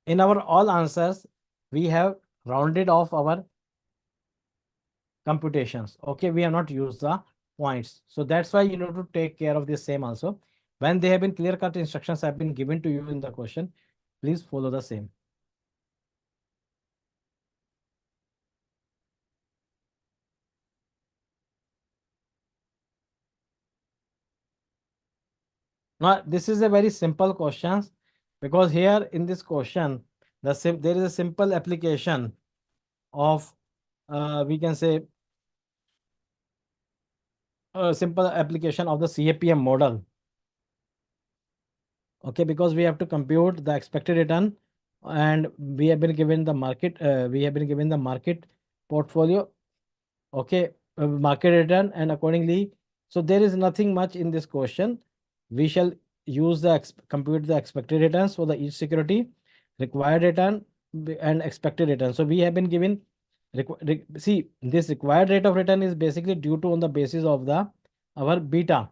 in our all answers, we have rounded off our computations. Okay, we have not used the points. So that's why you need to take care of this same also. When they have been clear-cut instructions have been given to you in the question, please follow the same. Now, this is a very simple question because here in this question, there is a simple application of, we can say, a simple application of the CAPM model. Okay, because we have to compute the expected return and we have been given the market, portfolio. Okay, market return and accordingly. So there is nothing much in this question. We shall use the compute the expected returns for the each security, required return and expected return. So we have been given, see this required rate of return is basically due to on the basis of the our beta.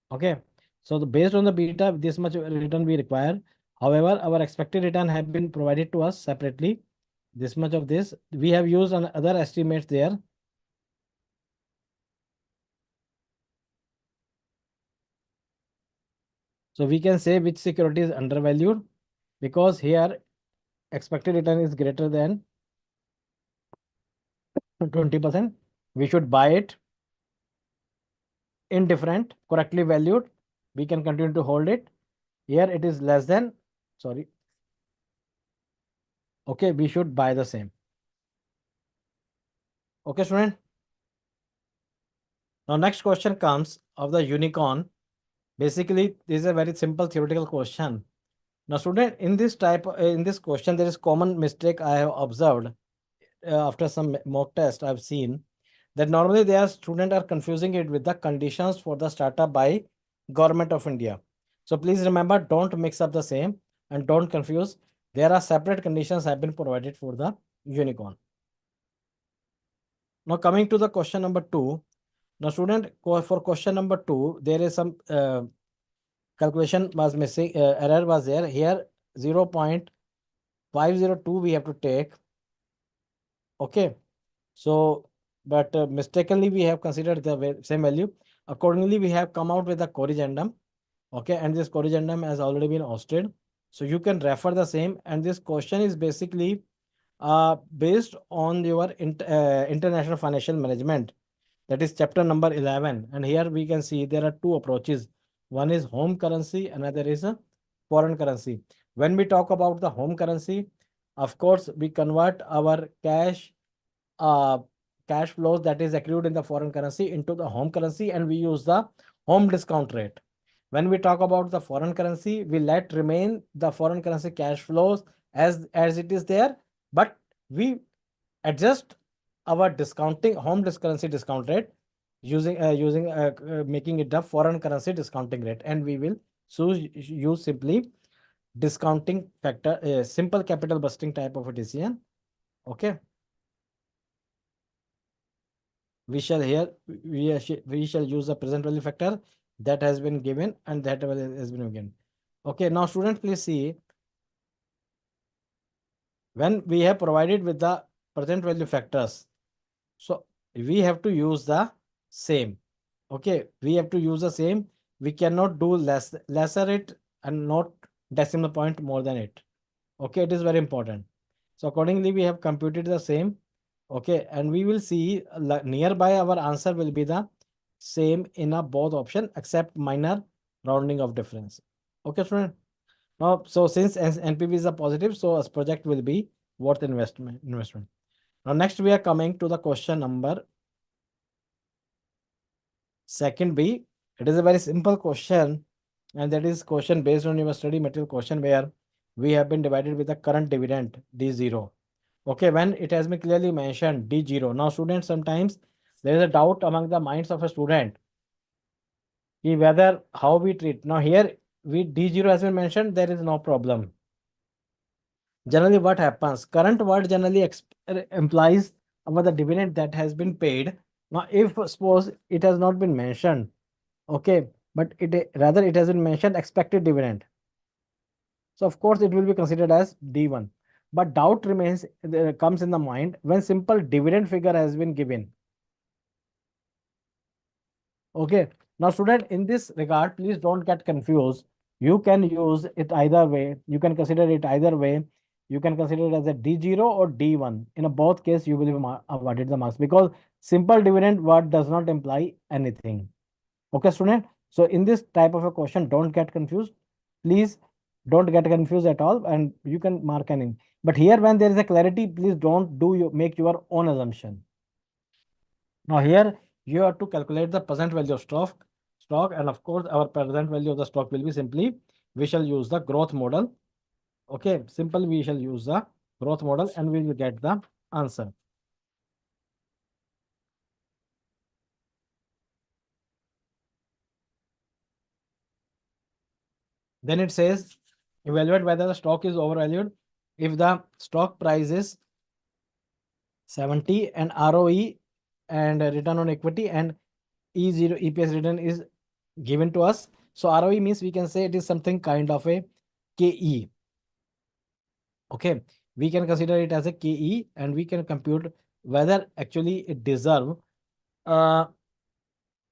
Okay, so based on the beta, this much return we require. However, our expected return have been provided to us separately. This much of this we have used on other estimates there. So we can say which security is undervalued because here expected return is greater than 20%. We should buy it. Indifferent, correctly valued. We can continue to hold it. Here it is less than, sorry. Okay, we should buy the same. Okay, student. Now next question comes of the unicorn. Basically, this is a very simple theoretical question. Now, student, in this question, there is common mistake I have observed after some mock test I've seen. that normally their students are confusing it with the conditions for the startup by Government of India. So please remember, don't mix up the same and don't confuse. There are separate conditions have been provided for the unicorn. Now coming to the question number 2. Now student, for question number 2, there is some calculation was missing, error was there. Here 0.502 we have to take. Okay. So, but mistakenly we have considered the same value. Accordingly, we have come out with a corrigendum. Okay, and this corrigendum has already been hosted. So you can refer the same. And this question is basically based on your international financial management. That is chapter number 11. And here we can see there are two approaches. One is home currency, another is a foreign currency. When we talk about the home currency, of course, we convert our uh, cash flows that is accrued in the foreign currency into the home currency, and we use the home discount rate. When we talk about the foreign currency, we let remain the foreign currency cash flows as it is there, but we adjust our discounting home currency discount rate using making it the foreign currency discounting rate, and we will use simply discounting factor, simple capital busting type of a decision. Okay. We shall use the present value factor that has been given and that value has been given. Okay, now students, please see, when we have provided with the present value factors, so we have to use the same. Okay, we have to use the same. We cannot do lesser it and not decimal point more than it. Okay, it is very important. So accordingly, we have computed the same. Okay, and we will see nearby our answer will be the same in a both option except minor rounding of difference. Okay, student. Now, so since NPV is a positive, so a project will be worth investment. Now, next we are coming to the question number second B. It is a very simple question, and that is question based on your study material question where we have been divided with the current dividend D0. Okay, when it has been clearly mentioned D0. Now, students, sometimes there is a doubt among the minds of a student whether how we treat. Now, here we D0 has been mentioned, there is no problem. Generally, what happens? Current word generally implies about the dividend that has been paid. Now, if suppose it has not been mentioned, okay, but it rather it has been mentioned expected dividend. So of course it will be considered as D1. But doubt remains comes in the mind when simple dividend figure has been given. Okay. Now, student, in this regard, please don't get confused. You can use it either way. You can consider it either way. You can consider it as a D0 or D1. In a both case, you will be awarded the marks because simple dividend word does not imply anything. Okay, student. So in this type of a question, don't get confused. Please don't get confused at all, and you can mark any. But here, when there is a clarity, please don't make your own assumption. Now here you have to calculate the present value of stock, and of course our present value of the stock will be simply we shall use the growth model. Okay, simple we shall use the growth model and we will get the answer. Then it says evaluate whether the stock is overvalued if the stock price is 70 and ROE and return on equity and E0 EPS return is given to us. So ROE means we can say it is something kind of a KE. Okay, we can consider it as a KE and we can compute whether actually it deserve uh,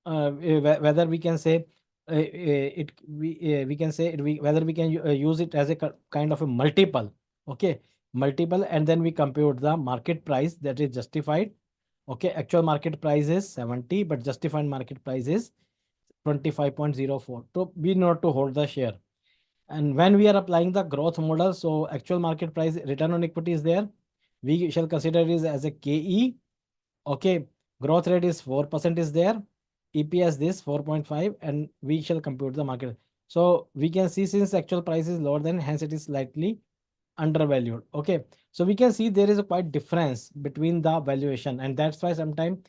whether we can say we can say whether we can use it as a kind of a multiple. Okay, multiple, and then we compute the market price that is justified. Okay, actual market price is 70 but justified market price is 25.04. So we need to hold the share. And when we are applying the growth model, so actual market price return on equity is there. We shall consider it as a KE. Okay, growth rate is 4% is there. EPS this 4.5 and we shall compute the market. So we can see since actual price is lower than hence it is slightly undervalued. Okay, so we can see there is a quite difference between the valuation and that's why sometimes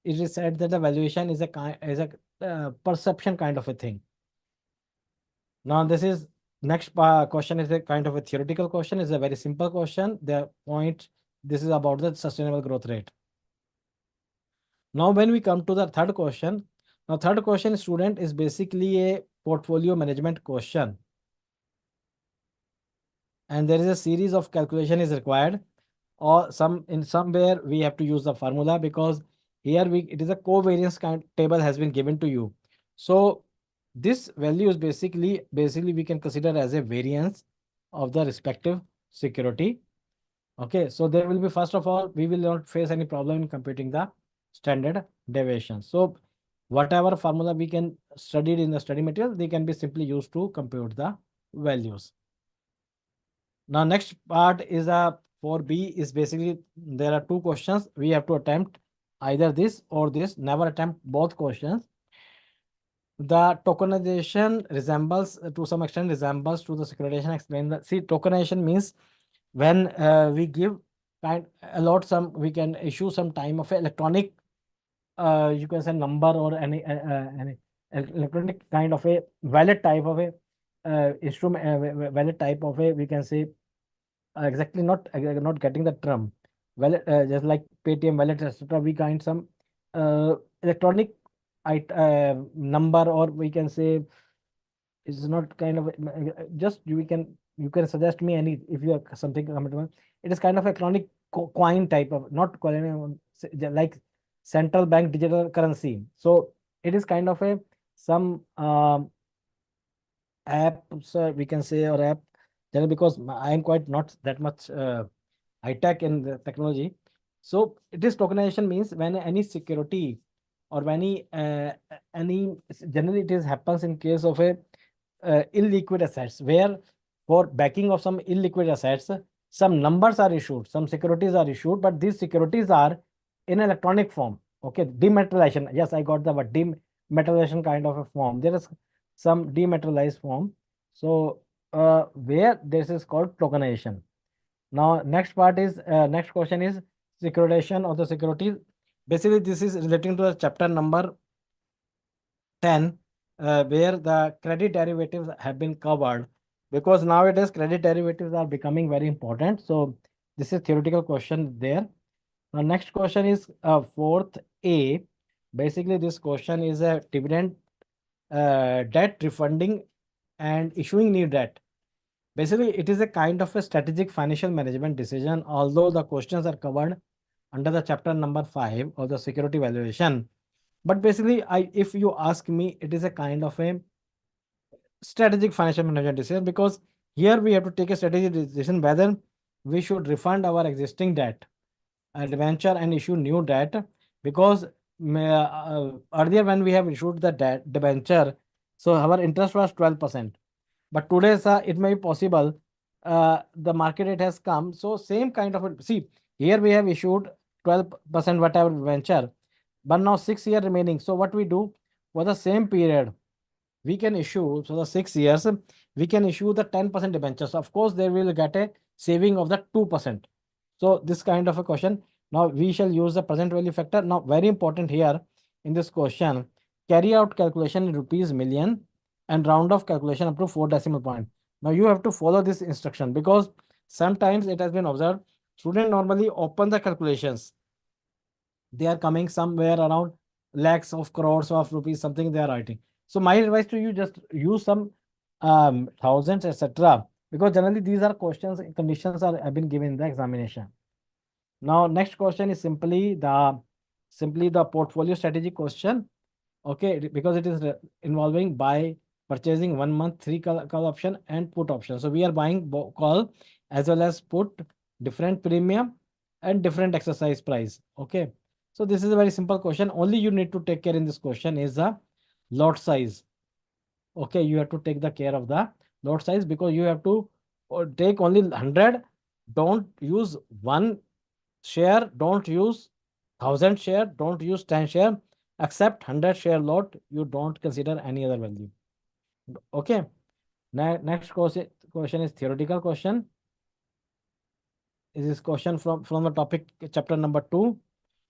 it is said that the valuation is a perception kind of a thing. Now, this is next question is a kind of a theoretical question. It's a very simple question. The point, this is about the sustainable growth rate. Now, when we come to the third question, now third question, student, is basically a portfolio management question. And there is a series of calculation is required, or somewhere we have to use the formula, because here it is a covariance kind table has been given to you. So this value is basically we can consider as a variance of the respective security. Okay, so there will be, first of all, we will not face any problem in computing the standard deviation. So whatever formula we can studied in the study material, they can be simply used to compute the values. Now, next part is for B is basically there are two questions. We have to attempt either this or this, never attempt both questions. The tokenization resembles to some extent resembles to the securitization. Explain that. See, tokenization means when we give allot some, we can issue some time of electronic, you can say number or any electronic kind of a valid type of a instrument, valid type of a, we can say, exactly not getting the term. Well, just like Paytm wallet, etc. We kind some electronic number, or we can say it's not kind of just you can suggest me any if you have something coming. It is kind of electronic coin type of, not coin, like central bank digital currency. So it is kind of a some app, so we can say, or app, because I am quite not that much high tech in the technology. So it is tokenization means when any security or when any generally it is happens in case of a illiquid assets, where for backing of some illiquid assets, some numbers are issued, some securities are issued, but these securities are in electronic form. Okay, dematerialization. Yes, I got the word dematerialization kind of a form. There is some dematerialized form. So where this is called tokenization. Now, next part is next question is securitization of the securities. Basically, this is relating to the chapter number 10, where the credit derivatives have been covered, because nowadays credit derivatives are becoming very important. So this is theoretical question there. Now, next question is fourth A. Basically, this question is a dividend, debt refunding and issuing new debt. Basically, it is a kind of a strategic financial management decision, although the questions are covered under the chapter number 5 of the security valuation. But basically, if you ask me, it is a kind of a strategic financial management decision, because here we have to take a strategic decision whether we should refund our existing debt, debenture, and issue new debt. Because earlier when we have issued the debt debenture, so our interest was 12%. But today, sir, it may be possible the market rate has come. So same kind of see, here we have issued 12% whatever venture, but now 6 year remaining. So what we do for the same period, we can issue, so the 6 years, we can issue the 10% debentures. Of course, they will get a saving of the 2%. So this kind of a question. Now we shall use the present value factor. Now, very important here in this question, carry out calculation in rupees million and round off calculation up to 4 decimal point. Now you have to follow this instruction, because sometimes it has been observed, student normally open the calculations. They are coming somewhere around lakhs of crores of rupees, something they are writing. So my advice to you, just use some thousands, etc. Because generally these are questions, conditions have been given in the examination. Now, next question is simply the portfolio strategy question. Okay, because it is involving buy, purchasing 1 month, 3 call option and put option. So we are buying call as well as put, different premium and different exercise price. Okay, so this is a very simple question. Only you need to take care in this question is the lot size. Okay, you have to take the care of the lot size, because you have to take only 100. Don't use one share, don't use 1,000 share, don't use 10 share, accept 100 share lot. You don't consider any other value. Okay. Next question is theoretical question. Is this question from the topic chapter number 2.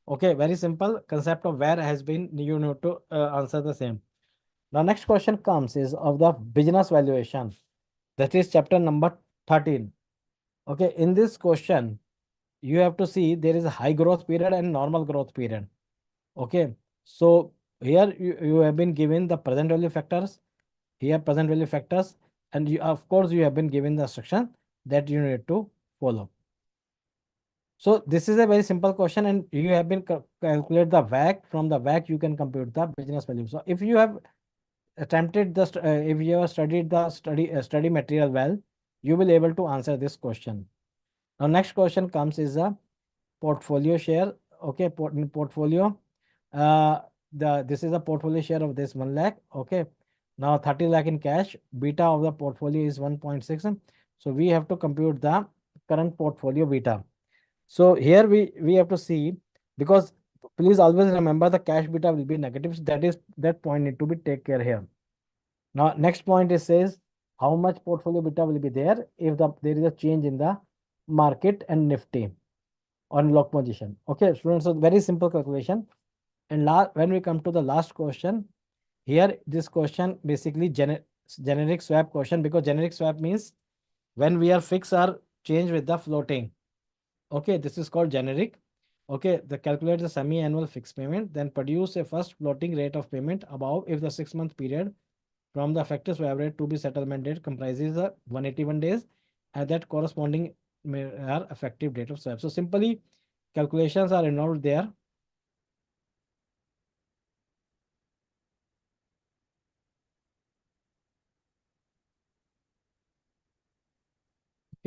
Okay, very simple concept of where has been, you know, to answer the same. Now, next question comes is of the business valuation. That is chapter number 13. Okay, in this question, you have to see there is a high growth period and normal growth period. Okay, so here you have been given the present value factors, here present value factors, and you, of course, you have been given the instruction that you need to follow. So this is a very simple question, and you have been calculate the WACC. From the WACC, you can compute the business value. So if you have attempted the if you have studied the study material well, you will able to answer this question. Now next question comes is a portfolio share. Okay, portfolio. Uh, this is a portfolio share of this 1 lakh. Okay, now 30 lakh in cash. Beta of the portfolio is 1.6. So we have to compute the current portfolio beta. So here we have to see, because please always remember the cash beta will be negative. So that point need to be take care here. Now next point is says how much portfolio beta will be there if there is a change in the market and Nifty on lock position. Okay, students, so very simple calculation. And when we come to the last question, here this question basically generic swap question, because generic swap means when we are fix our change with the floating. Okay, this is called generic. Okay, the calculate the semi-annual fixed payment, then produce a first floating rate of payment above if the 6-month period from the effective swap rate to be settlement date comprises 181 days, and that corresponding are effective date of swap. So simply calculations are involved there.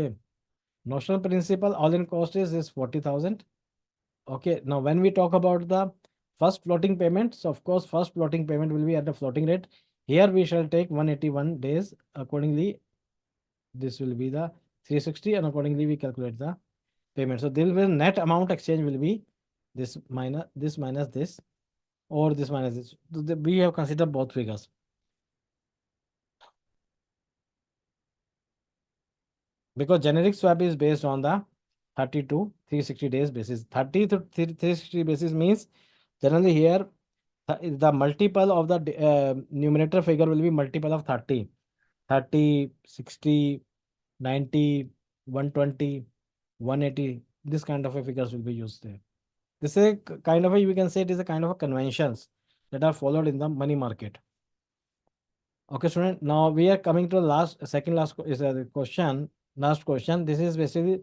Okay, notional principal all in cost is 40,000. Okay, now when we talk about the first floating payment, so of course first floating payment will be at the floating rate. Here we shall take 181 days. Accordingly, this will be the 360, and accordingly we calculate the payment. So there will net amount exchange will be this minus this, or this minus this. So we have considered both figures. Because generic swap is based on the 30 to 360 days basis. 30 to 360 basis means generally here the multiple of the numerator figure will be multiple of 30. 30, 60, 90, 120, 180. This kind of a figures will be used there. This is a kind of a, we can say it is a kind of a conventions that are followed in the money market. Okay, student. Now we are coming to the second last is a question. Last question. This is basically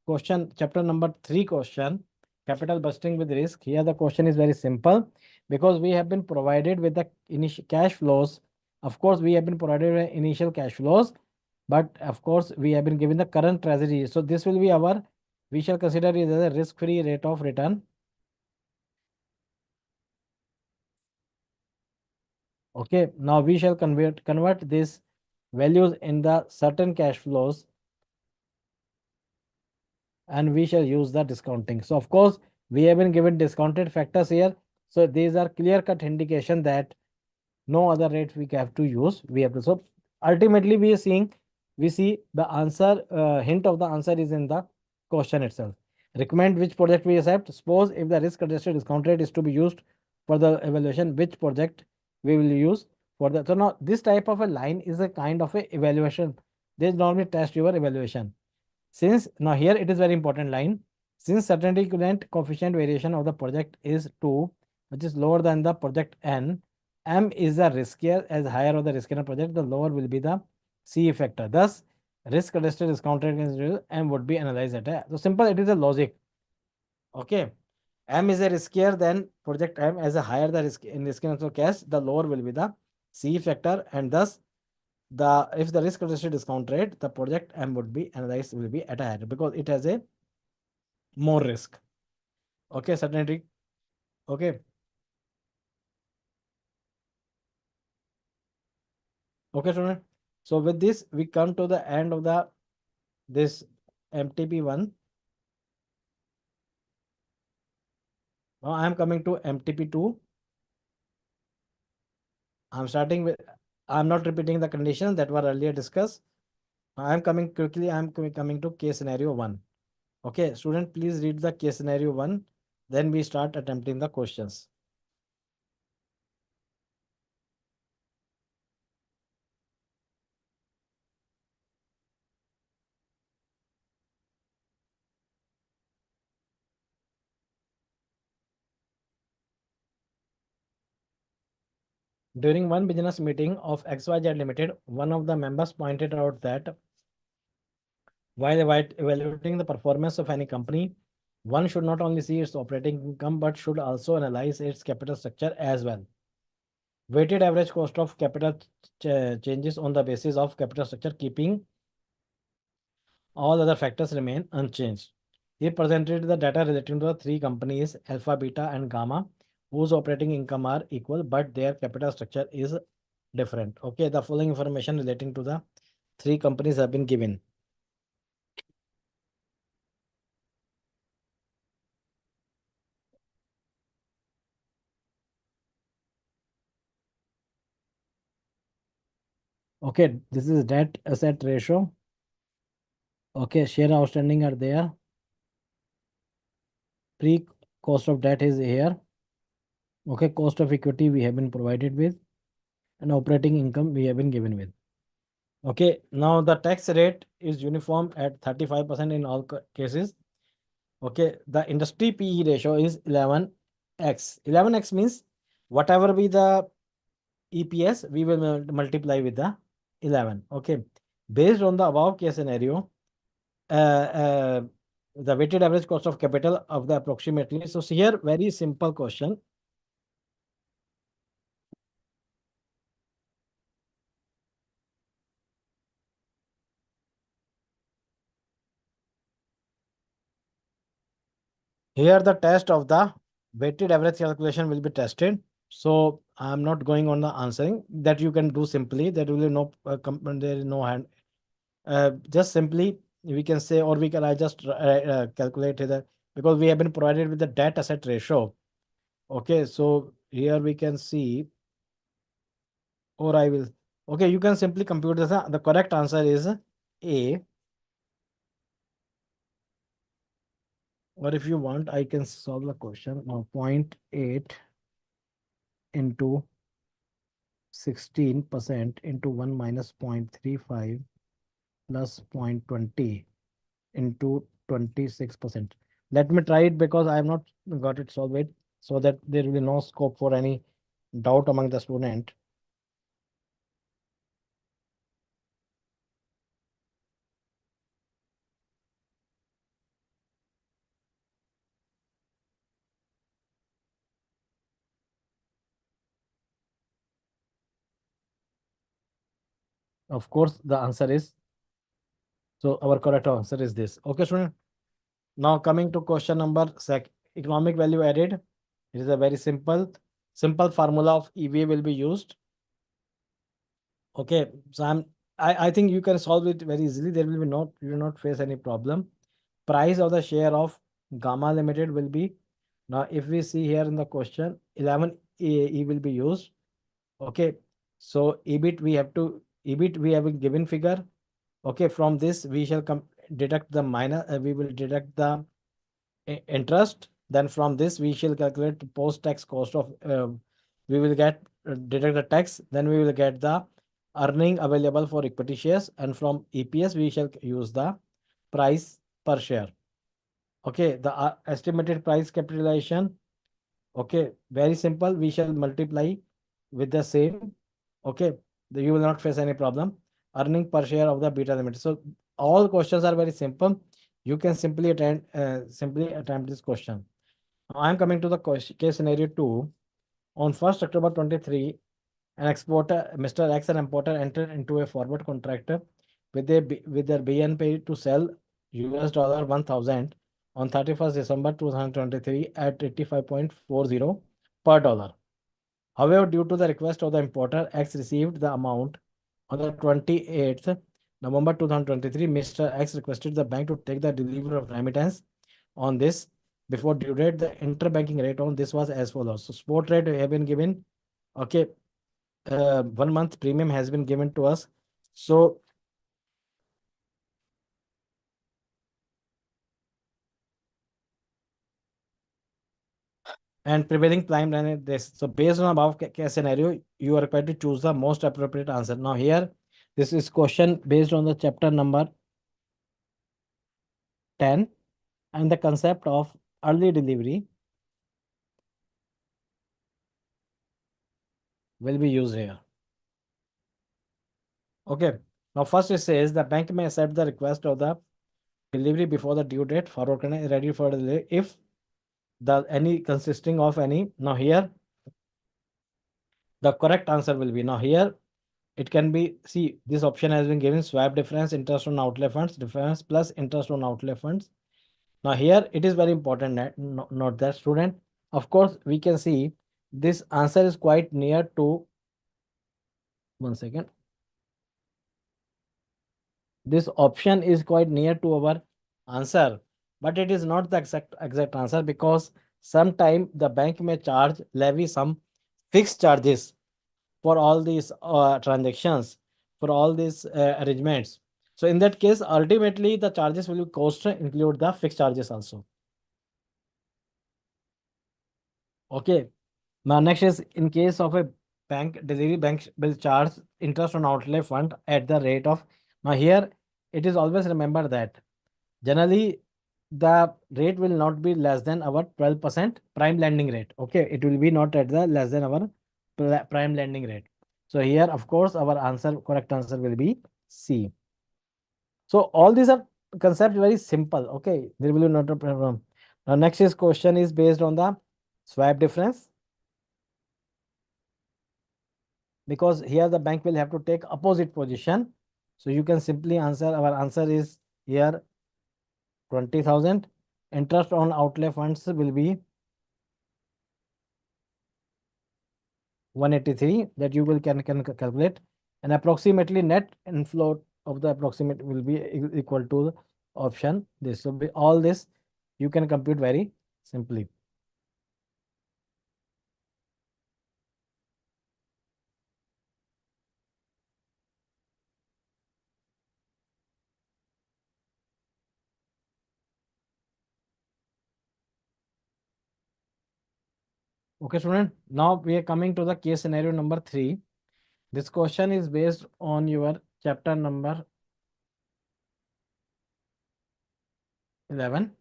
question chapter number 3 question. Capital busting with risk. Here the question is very simple, because we have been provided with the initial cash flows. Of course, we have been provided with initial cash flows, but of course we have been given the current treasury. So this will be our, we shall consider it as a risk-free rate of return. Okay, now we shall convert these values in the certain cash flows, and we shall use the discounting. So of course, we have been given discounted factors here. So these are clear-cut indication that no other rate we have to use. We have to. So ultimately, we see the answer, hint of the answer is in the question itself. Recommend which project we accept. Suppose if the risk-adjusted discount rate is to be used for the evaluation, which project we will use for the. So now this type of a line is a kind of a evaluation. They normally test your evaluation. Since now here it is very important line. Since certainty equivalent coefficient variation of the project is 2, which is lower than the project n, M is the riskier, as higher of the riskier project, the lower will be the C factor. Thus, risk adjusted discount rate against M would be analyzed at a. So simple, it is a logic. Okay. M is a riskier than project M, as a higher the risk in riskiness of cash, the lower will be the C factor, and thus the if the risk adjusted discount rate, the project M would be analyzed will be at a higher, because it has a more risk. Okay, certainty. Okay. Okay, student. So with this, we come to the end of the this MTP1. Now I am coming to MTP2. I'm starting with, I'm not repeating the conditions that were earlier discussed. I am coming quickly. I am coming to case scenario 1. Okay, student, please read the case scenario 1. Then we start attempting the questions. During one business meeting of XYZ Limited, one of the members pointed out that while evaluating the performance of any company, one should not only see its operating income but should also analyze its capital structure as well. Weighted average cost of capital changes on the basis of capital structure, keeping all other factors remain unchanged. He presented the data relating to the three companies, Alpha, Beta, and Gamma, whose operating income are equal, but their capital structure is different. Okay, the following information relating to the three companies have been given. Okay, this is debt asset ratio. Okay, share outstanding are there. Pre cost of debt is here. Okay, cost of equity we have been provided with, and operating income we have been given with. Okay, now the tax rate is uniform at 35% in all cases. Okay, the industry PE ratio is 11x. 11x means whatever be the EPS, we will multiply with the 11. Okay, based on the above case scenario, the weighted average cost of capital of the approximately. So here, very simple question. Here the test of the weighted average calculation will be tested. So I'm not going on the answering that you can do simply. There will be no there is no hand. Just simply we can say, or we can I just calculate that because we have been provided with the debt asset ratio. Okay, so here we can see, or I will. Okay, you can simply compute this. The correct answer is A. Or if you want, I can solve the question. Now, 0.8 into 16% into 1 minus 0.35 plus 0.20 into 26%. Let me try it because I have not got it solved it, so that there will be no scope for any doubt among the student. Of course, the answer is, so our correct answer is this. Okay, student. Now coming to question number sec, economic value added. It is a very simple formula of EVA will be used. Okay, so I think you can solve it very easily. There will be not, you will not face any problem. Price of the share of Gamma Limited will be, now if we see here in the question, 11 E will be used. Okay, so EBIT we have a given figure. Okay, from this we shall deduct the minus, we will deduct the interest. Then from this we shall calculate post-tax cost of, we will get deduct the tax. Then we will get the earning available for equity shares, and from EPS we shall use the price per share. Okay, the estimated price capitalization. Okay, very simple. We shall multiply with the same. Okay, you will not face any problem. Earning per share of the beta limited. So all questions are very simple. You can simply attempt this question. Now I am coming to the case scenario 2. On 1st October 23, an exporter, Mr. X, an importer, entered into a forward contract with their BNP to sell US dollar 1000 on 31st December 2023 at 85.40 per dollar. However, due to the request of the importer, X received the amount on the 28th November 2023. Mr. X requested the bank to take the delivery of remittance on this before due date. The interbanking rate on this was as follows. So spot rate have been given. Okay, 1 month premium has been given to us. So and prevailing prime line this. So based on above case scenario, you are required to choose the most appropriate answer. Now here, this is question based on the chapter number 10 and the concept of early delivery will be used here. Okay. Now first it says the bank may accept the request of the delivery before the due date, forward connect ready for delivery if the any consisting of any. Now here the correct answer will be, now here it can be, see, this option has been given swap difference, interest on outlay funds, difference plus interest on outlay funds. Now here it is very important that note that student, of course we can see this answer is quite near to, one second, this option is quite near to our answer, but it is not the exact answer, because sometime the bank may charge levy some fixed charges for all these transactions, for all these arrangements. So in that case, ultimately the charges will be cost include the fixed charges also. Okay. Now next is, in case of a bank delivery, bank will charge interest on outlay fund at the rate of. Now here it is always remember that generally the rate will not be less than our 12% prime lending rate. Okay, it will be not at the less than our prime lending rate. So here, of course, our answer, correct answer will be C. So all these are concepts very simple. Okay, there will be not a problem. Now next is question is based on the swap difference, because here the bank will have to take opposite position. So you can simply answer, our answer is here 20,000. Interest on outlay funds will be 183, that you will can calculate, and approximately net inflow of the approximate will be equal to the option this. So all this you can compute very simply. Okay, student. Now we are coming to the case scenario number 3. This question is based on your chapter number 11.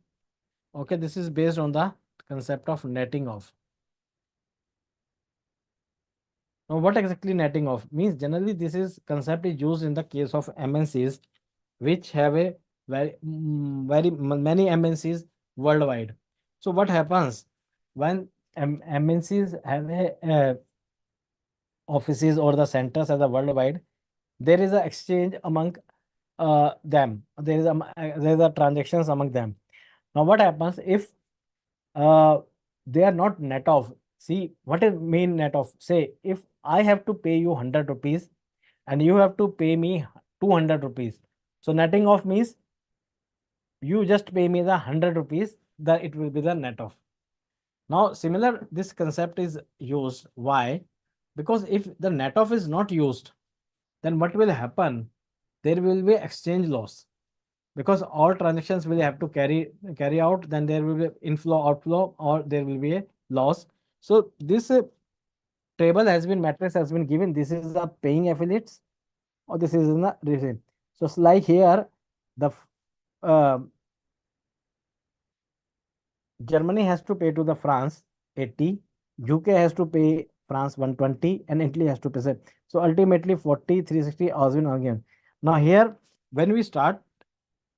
Okay, this is based on the concept of netting off. Now, what exactly netting off means? Generally, this is concept is used in the case of MNCs, which have a many MNCs worldwide. So, what happens when MNCs have a offices or the centers as a worldwide? There is a exchange among them. There is a transactions among them. Now, what happens if uh, they are not net off? See, what is mean net off? Say, if I have to pay you 100 rupees and you have to pay me 200 rupees. So netting off means you just pay me the 100 rupees, that it will be the net off. Now, similar, this concept is used. Why? Because if the net off is not used, then what will happen? There will be exchange loss, because all transactions will have to carry out, then there will be inflow outflow, or there will be a loss. So this table has been, matrix has been given. This is the paying affiliates, or this is in the receipt. So it's like here the uh, Germany has to pay to the France 80, UK has to pay France 120, and Italy has to pay. So ultimately 40, 360 has been again. Now here, when we start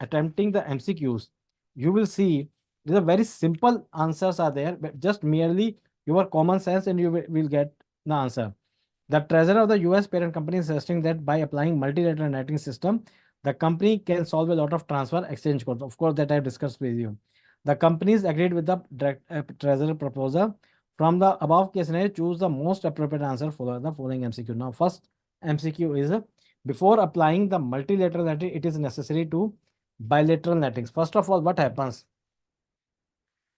attempting the MCQs, you will see these are very simple answers are there, but just merely your common sense and you will get the answer. The treasurer of the US parent company is suggesting that by applying multilateral netting system, the company can solve a lot of transfer exchange costs. Of course, that I've discussed with you. The companies agreed with the treasurer proposal. From the above case scenario, choose the most appropriate answer for the following MCQ. Now, first MCQ is before applying the multilateral netting, it is necessary to bilateral nettings. First of all, what happens?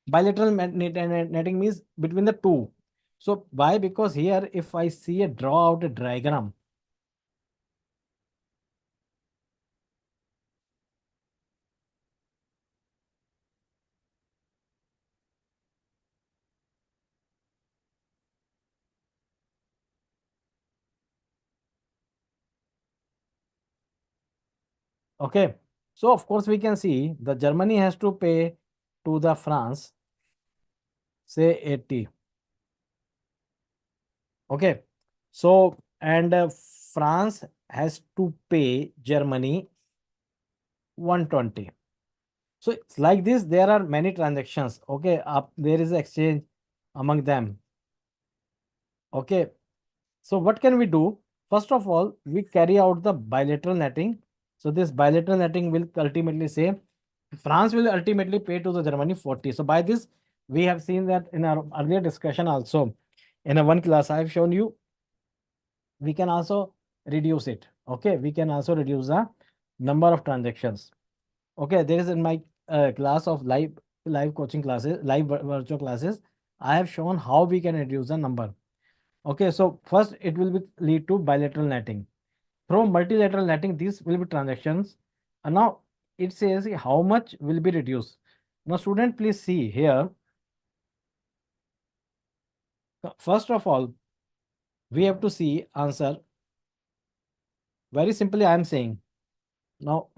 Bilateral netting means between the two. So why? Because here, if I see a draw out a diagram, Okay. So of course we can see the Germany has to pay to the France, say 80. Okay. So and France has to pay Germany 120. So it's like this, there are many transactions. Okay, there is exchange among them. Okay, so what can we do? First of all, we carry out the bilateral netting. So this bilateral netting will ultimately say France will ultimately pay to the Germany 40. So by this, we have seen that in our earlier discussion also. In a one class, I have shown you we can also reduce it. Okay, we can also reduce the number of transactions. Okay, there is in my class of live coaching classes, virtual classes, I have shown how we can reduce the number. Okay, so first it will be lead to bilateral netting. From multilateral netting, these will be transactions. And now it says how much will be reduced. Now, student, please see here. First of all, we have to see answer. Very simply, I am saying now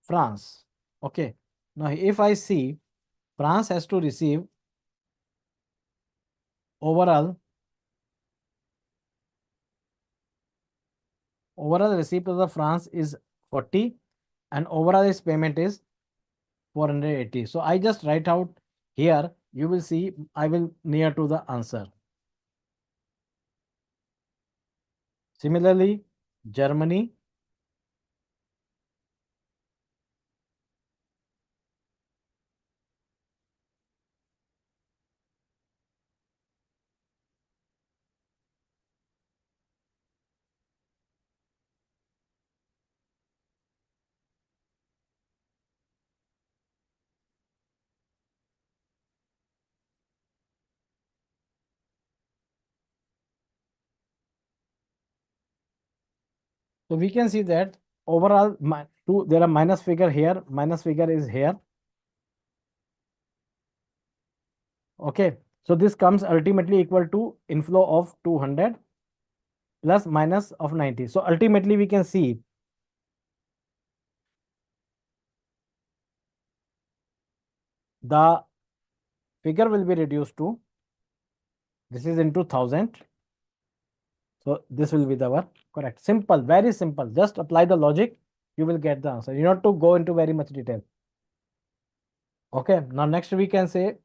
France. Okay. Now, if I see France has to receive overall receipt of the France is 40 and overall its payment is 480. So I just write out here, you will see I will near to the answer. Similarly, Germany, so we can see that overall two, there are minus figure here, minus figure is here. Okay, so this comes ultimately equal to inflow of 200 plus minus of 90. So ultimately we can see the figure will be reduced to, this is into 1000. So this will be the our correct. Simple, very simple. Just apply the logic, you will get the answer. You not to go into very much detail. Okay, now next we can say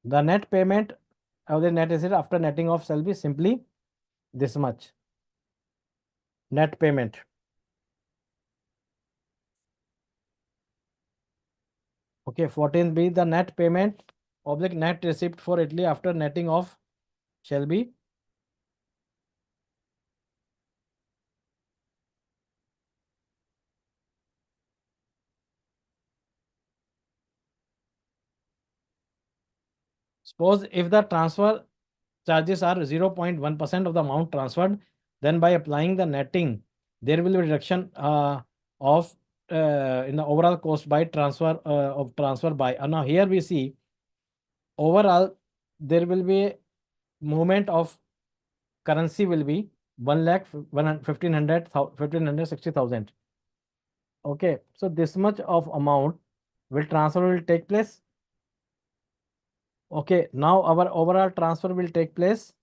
the net payment of the net asset after netting off shall be simply this much. Net payment. Okay, 14 be the net payment oblique net receipt for Italy after netting off shall be suppose if the transfer charges are 0.1% of the amount transferred, then by applying the netting, there will be reduction of in the overall cost by transfer by. Now here we see overall there will be movement of currency will be 1 lakh 1560,000. Okay, so this much of amount will transfer will take place. Okay, now our overall transfer will take place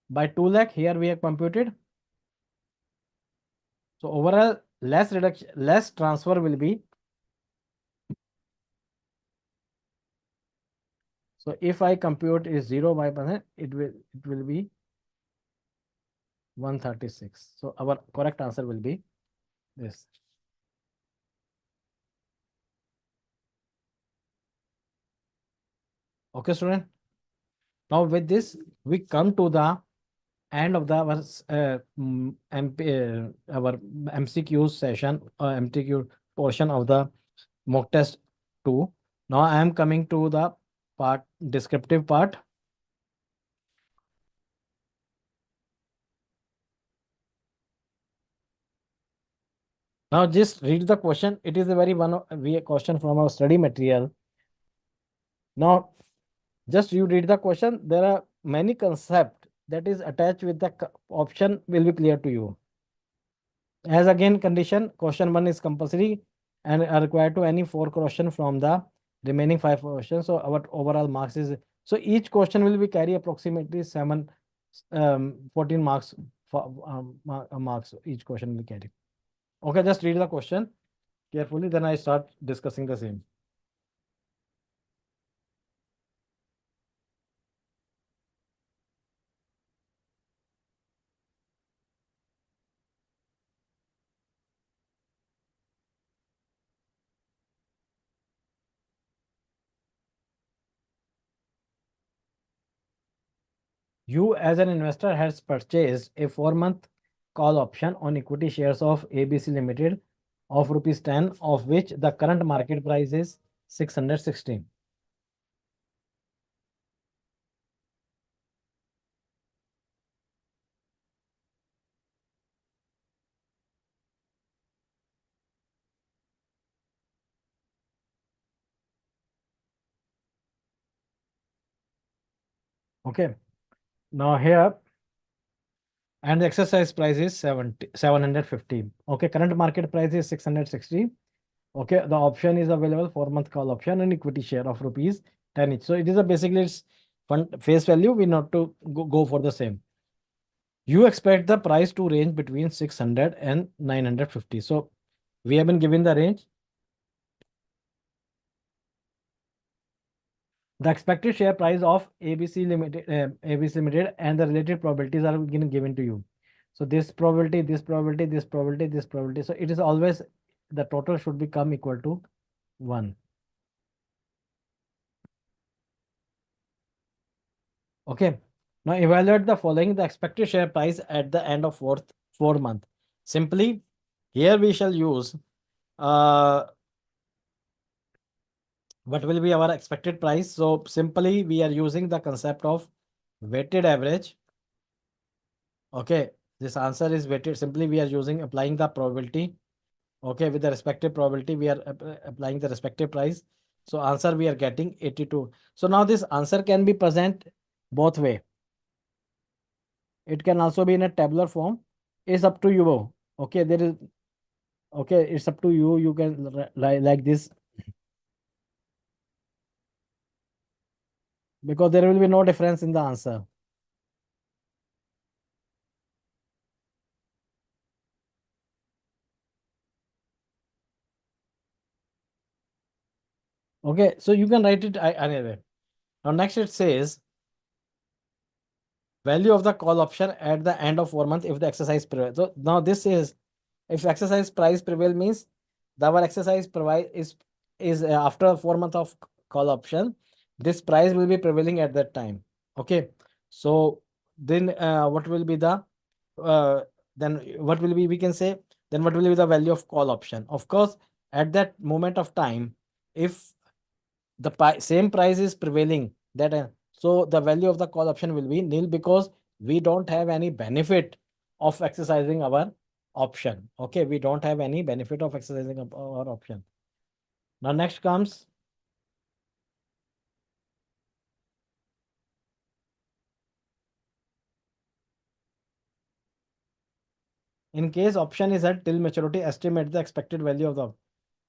by 2 lakh. Here we have computed. So overall less reduction, less transfer will be. So if I compute is 0 by percent, it will be 136. So our correct answer will be this. Okay, student. Now with this, we come to the end of the our MCQ session, MCQ portion of the mock test 2. Now I am coming to the part descriptive part. Now just read the question. It is a very question from our study material. Now just you read the question. There are many concepts that is attached with the option will be clear to you. As again condition, question 1 is compulsory and are required to any 4 question from the remaining 5 questions. So our overall marks is, so each question will be carry approximately 14 marks for marks each question will carry. Okay, just read the question carefully, then I start discussing the same. You as an investor has purchased a 4-month call option on equity shares of ABC Limited of rupees 10, of which the current market price is 616. Okay. Now here, and the exercise price is 750. Okay, current market price is 660. Okay, the option is available 4-month call option and equity share of rupees 10 each. So it is a basically it's fund face value. We not to go for the same. You expect the price to range between 600 and 950. So we have been given the range. The expected share price of ABC Limited and the related probabilities are given to you. So this probability, this probability, this probability, this probability. So it is always the total should become equal to 1. Okay. Now evaluate the following, the expected share price at the end of 4 month. Simply, here we shall use what will be our expected price. So simply we are using the concept of weighted average. Okay, this answer is weighted. Simply we are using applying the probability. Okay, with the respective probability, we are applying the respective price. So answer we are getting 82. So now this answer can be present both way. It can also be in a tabular form. It's up to you. Okay, there is, okay, it's up to you. You can like this, because there will be no difference in the answer. Okay, so you can write it anyway. Now next it says value of the call option at the end of 4 months if the exercise prevails. So now this is, if exercise price prevail means the our exercise provide is after 4 months of call option, this price will be prevailing at that time. Okay, so then what will be the uh, then what will be, we can say, then what will be the value of call option? Of course, at that moment of time, if the same price is prevailing, that so the value of the call option will be nil, because we don't have any benefit of exercising our option. Okay, we don't have any benefit of exercising our option. Now next comes, in case option is held till maturity, estimate the expected value of the,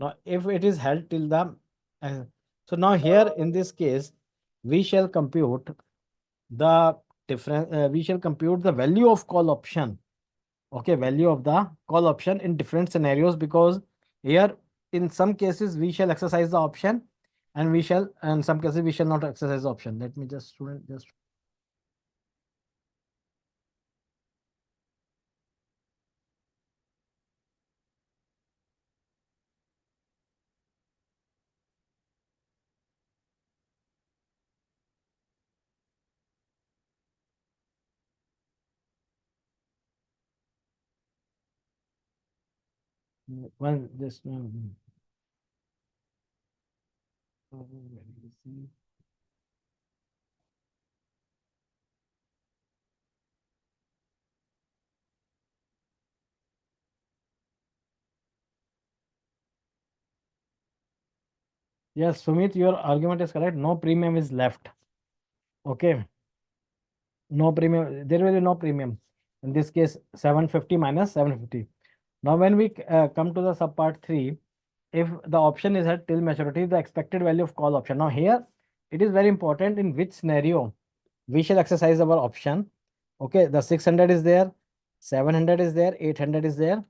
now if it is held till the uh, so now here in this case we shall compute the difference, we shall compute the value of call option. Okay, value of the call option in different scenarios, because here in some cases we shall exercise the option and we shall, in some cases we shall not exercise the option. Let me just, student, just one this yes, Sumit, your argument is correct. No premium is left. Okay, No premium. There will be no premium. In this case, 750 minus 750. Now, when we come to the subpart 3, if the option is at till maturity, the expected value of call option. Now, here it is very important in which scenario we shall exercise our option. Okay, the 600 is there, 700 is there, 800 is there,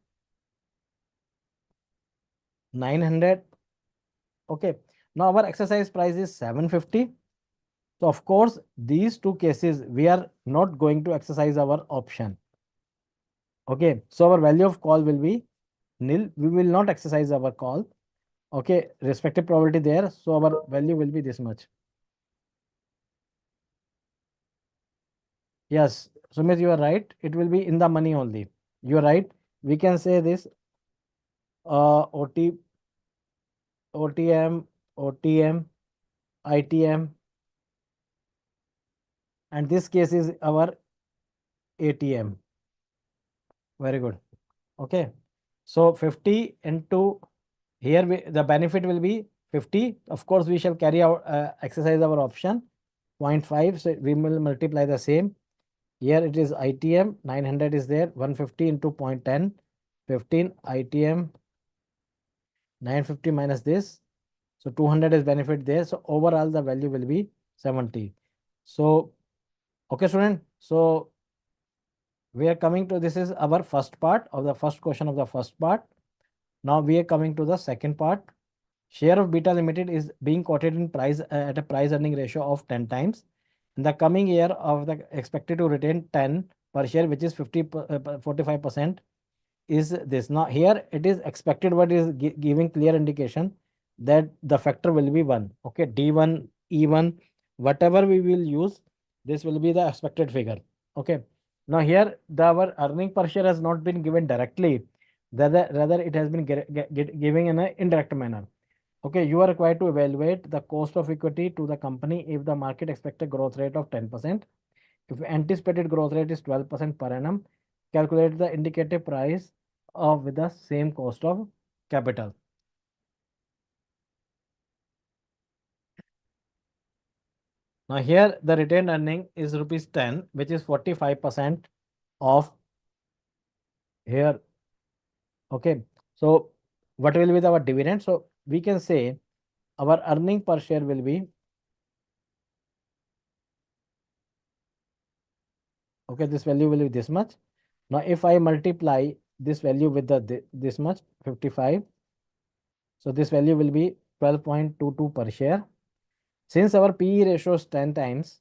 900. Okay, now our exercise price is 750. So, of course, these two cases we are not going to exercise our option. Okay, so our value of call will be nil. We will not exercise our call. Okay, respective probability there. So our value will be this much. Yes, Sumit, you are right. It will be in the money only. You are right. We can say this OT, OTM, OTM, ITM, and this case is our ATM. Very good. Okay. So 50 into here the benefit will be 50. Of course, we shall carry out exercise our option 0.5. So we will multiply the same. Here it is ITM 900 is there 150 into 0.10 15 ITM 950 minus this. So 200 is benefit there. So overall the value will be 70. So okay student. So we are coming to this is our first part of the first question of the first part. Now we are coming to the second part. Share of Beta Limited is being quoted in price at a price earning ratio of 10 times. In the coming year of the expected to retain 10 per share, which is 45%, is this. Now here it is expected, what is giving clear indication that the factor will be 1. Okay, D1, E1, whatever we will use, this will be the expected figure. Okay. Now here our earning per share has not been given directly, rather it has been giving in an indirect manner. Okay, you are required to evaluate the cost of equity to the company if the market expected growth rate of 10%. If anticipated growth rate is 12% per annum, calculate the indicative price of with the same cost of capital. Now here the retained earning is rupees 10, which is 45% of here. Okay, so what will be our dividend? So we can say our earning per share will be, okay, this value will be this much. Now if I multiply this value with this much 55, so this value will be 12.22 per share. Since our PE ratio is 10 times,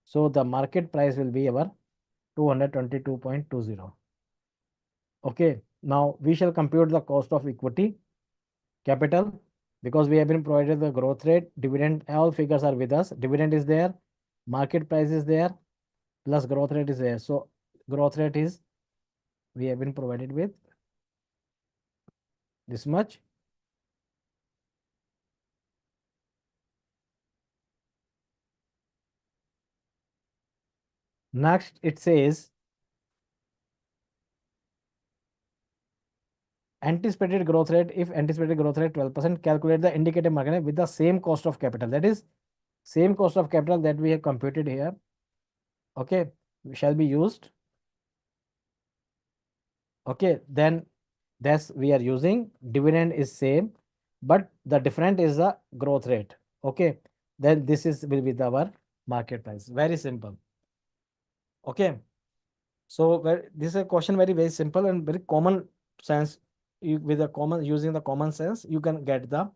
so the market price will be our 222.20. Okay, now we shall compute the cost of equity capital because we have been provided the growth rate, dividend, all figures are with us. Dividend is there, market price is there, plus growth rate is there. So growth rate is we have been provided with this much. Next, it says anticipated growth rate. If anticipated growth rate 12%, calculate the indicative market with the same cost of capital. That is same cost of capital that we have computed here. Okay, shall be used. Okay, then that's we are using dividend is same, but the different is the growth rate. Okay, then this is will be our market price. Very simple. Okay, so this is a question very simple and very common sense. You, with the common using the common sense, you can get the,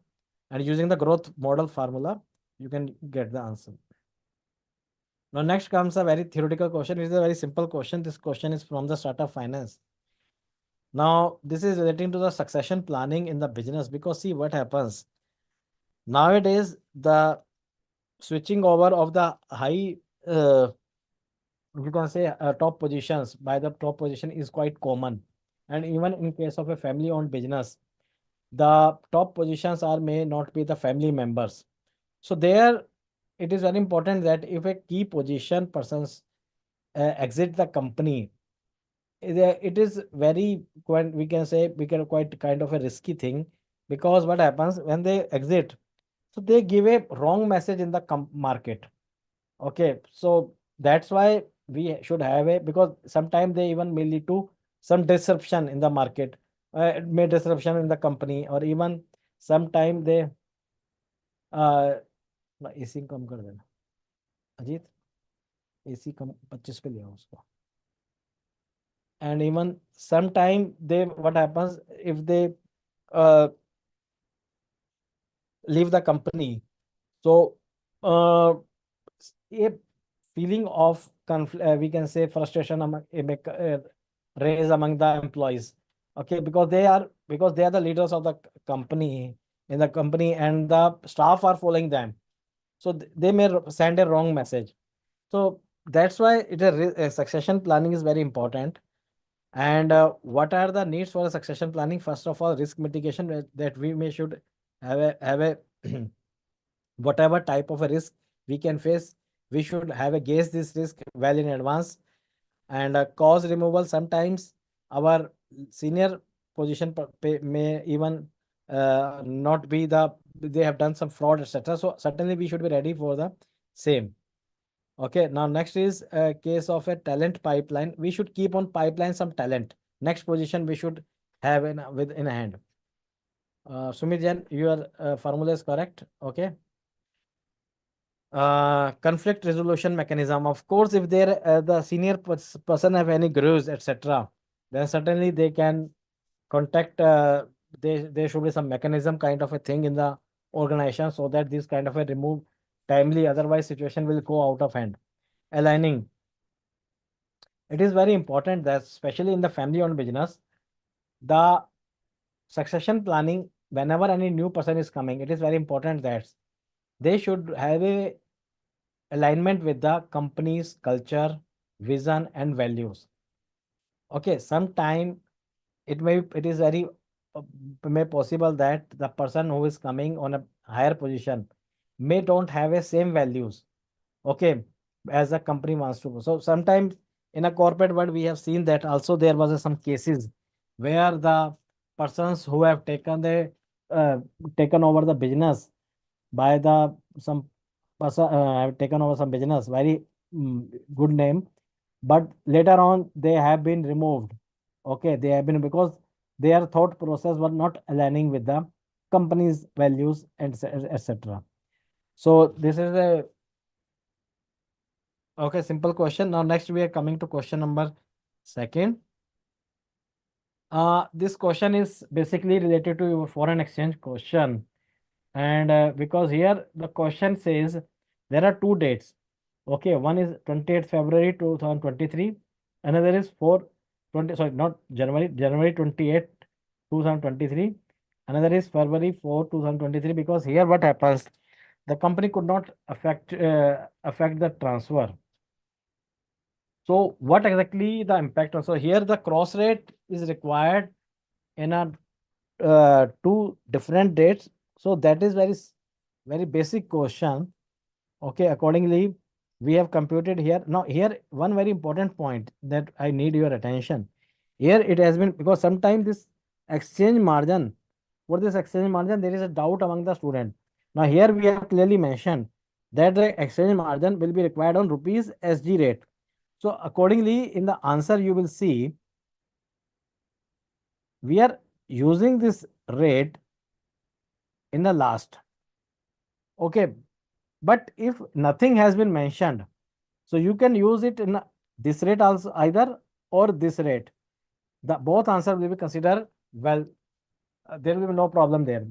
and using the growth model formula, you can get the answer. Now next comes a very theoretical question. It is a very simple question. This question is from the startup finance. Now this is relating to the succession planning in the business because see what happens nowadays, the switching over of the high you can say top positions by the top position is quite common, and even in case of a family owned business, the top positions are may not be the family members. So there it is very important that if a key position persons exit the company, it is very quite, we can say we can quite kind of a risky thing, because what happens when they exit, so they give a wrong message in the market. Okay, so that's why we should have a, because sometimes they even may lead to some disruption in the market, it may disruption in the company, or even sometime they uh, AC कम कर देना Ajit, AC कम 25 पे लिया उसको. And even sometime they, what happens if they uh, leave the company. So uh, a feeling of we can say frustration among raise among the employees. Okay, because they are the leaders of the company, in the company, and the staff are following them. So they may send a wrong message. So that's why succession planning is very important. And what are the needs for a succession planning? First of all, risk mitigation, that we may should have a whatever type of a risk we can face, we should have a guess this risk well in advance. And cause removal, sometimes our senior position may even not be the, they have done some fraud, etc. So certainly we should be ready for the same. Okay, now next is a case of a talent pipeline. We should keep on pipeline some talent. Next position we should have in a hand. Sumit Jain, your formula is correct. Okay. Conflict resolution mechanism. Of course, if there the senior person have any grieves, etc., then certainly they can contact. There should be some mechanism kind of a thing in the organization, so that this kind of a remove timely. Otherwise, situation will go out of hand. Aligning. It is very important that, especially in the family-owned business, the succession planning, whenever any new person is coming, it is very important that they should have a alignment with the company's culture, vision, and values. Okay, sometime it is very uh, may possible that the person who is coming on a higher position may don't have a same values. Okay, as the company wants to. So sometimes in a corporate world, we have seen that also there was some cases where the persons who have uh, taken over the business by the some person have taken over some business, very good name, but later on they have been removed. Okay, they have been, because their thought process were not aligning with the company's values and etc. So this is a okay simple question. Now next we are coming to question number second. This question is basically related to your foreign exchange question. And because here the question says there are two dates. Okay, one is 28th February 2023. Another is 420, sorry, not January, January 28th, 2023. Another is February 4, 2023. Because here what happens, the company could not affect the transfer. So what exactly the impact? So here the cross rate is required in a two different dates. So that is very basic question. Okay, accordingly, we have computed here. Now, here one very important point that I need your attention. Here it has been, because sometimes this exchange margin, for this exchange margin, there is a doubt among the student. Now, here we have clearly mentioned that the exchange margin will be required on rupees SG rate. So accordingly, in the answer, you will see we are using this rate in the last. Okay, but if nothing has been mentioned, so you can use it in this rate also, either or this rate. The both answer will be considered well. There will be no problem there.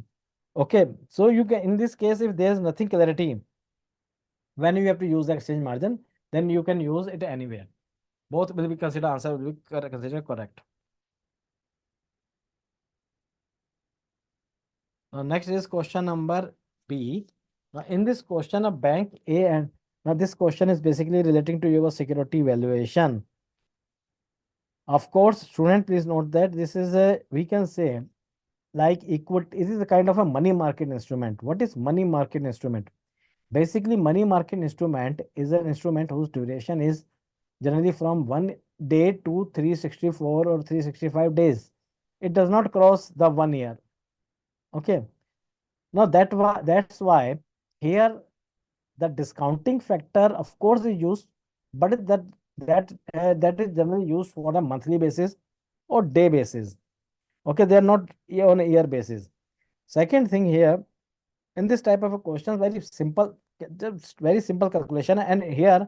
Okay, so you can, in this case, if there is nothing clarity when you have to use the exchange margin, then you can use it anywhere. Both will be considered, answer will be considered correct. Next is question number B. Now, in this question of bank A, and now this question is basically relating to your security valuation. Of course, student, please note that this is a, we can say, like equity. This is a kind of a money market instrument. What is money market instrument? Basically, money market instrument is an instrument whose duration is generally from 1 day to 364 or 365 days. It does not cross the 1 year. Okay. Now that's why here the discounting factor, of course, is used, but that that is generally used for a monthly basis or day basis. Okay, they are not on a year basis. Second thing here, in this type of a question, very simple, just very simple calculation, and here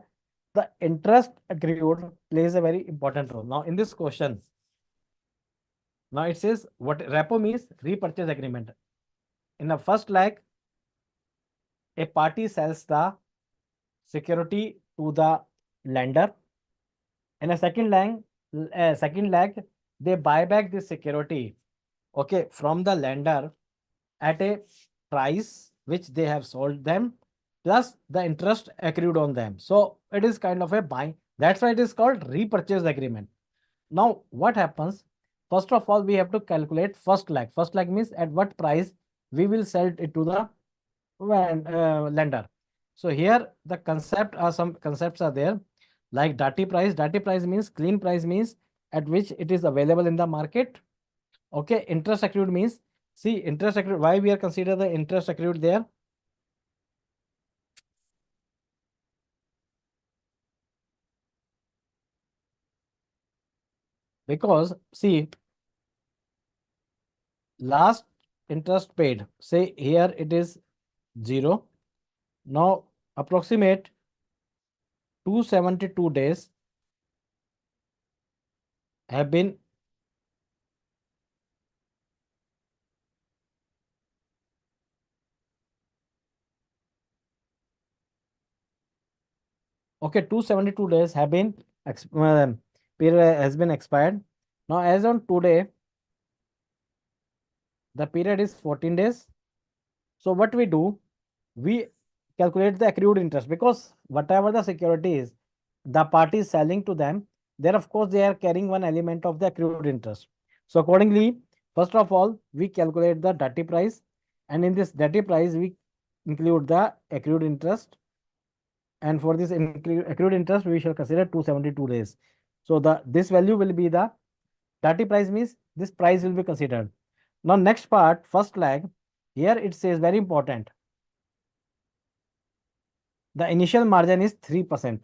the interest accrued plays a very important role. Now, in this question, now it says what repo means repurchase agreement. In the first leg, a party sells the security to the lender. In a second leg, they buy back the security, okay, from the lender at a price which they have sold them, plus the interest accrued on them. So it is kind of a buy. That's why it is called repurchase agreement. Now, what happens? First of all, we have to calculate first leg. First leg means at what price we will sell it to the lender. So here the concept are some concepts are there, like dirty price. Dirty price means clean price means at which it is available in the market. Okay, interest accrued means, see, interest accrued. Why we are consider the interest accrued there? Because see, last interest paid, say here it is 0. Now approximate 272 days have been, okay, 272 days have been period has been expired. Now as on today, the period is 14 days. So what we do, we calculate the accrued interest, because whatever the security is, the party is selling to them, there of course they are carrying one element of the accrued interest. So accordingly, first of all, we calculate the dirty price, and in this dirty price, we include the accrued interest. And for this accrued interest, we shall consider 272 days. So this value will be the dirty price, means this price will be considered. Now next part, first lag, here it says very important. The initial margin is 3%.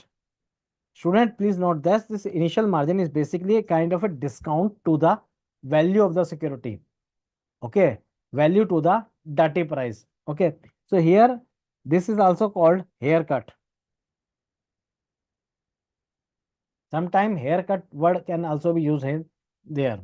Student, please note this initial margin is basically a kind of a discount to the value of the security. Okay, value to the dirty price. Okay, so here this is also called haircut. Sometimes haircut word can also be used here there.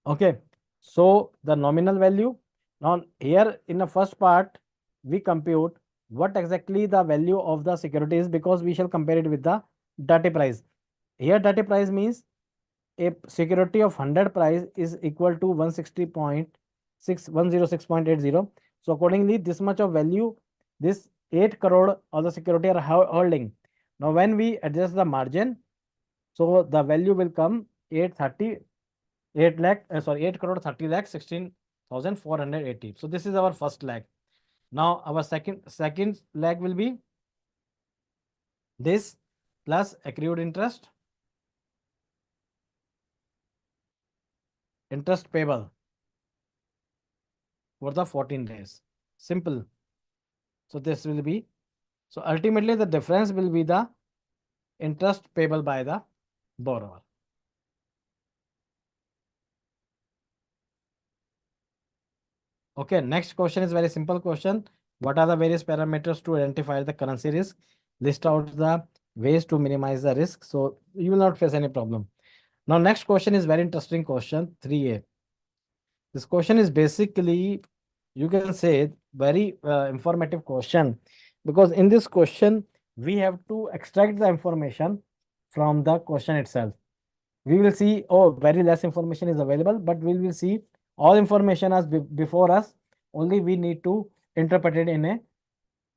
Okay, so the nominal value. Now here in the first part, we compute what exactly the value of the security is, because we shall compare it with the dirty price. Here dirty price means a security of 100 price is equal to 106.80. So accordingly, this much of value, this 8 crore of the security are holding. Now when we adjust the margin, so the value will come 8 crore 30 lakh 16,480. So this is our first lag. Now our second lag will be this plus accrued interest payable for the 14 days. Simple. So this will be, so ultimately the difference will be the interest payable by the borrower. Okay, next question is very simple question. What are the various parameters to identify the currency risk? List out the ways to minimize the risk, so you will not face any problem. Now next question is very interesting question, 3A. This question is basically, you can say, very informative question, because in this question we have to extract the information from the question itself. We will see, oh, very less information is available, but we will see all information as before us, only we need to interpret it in a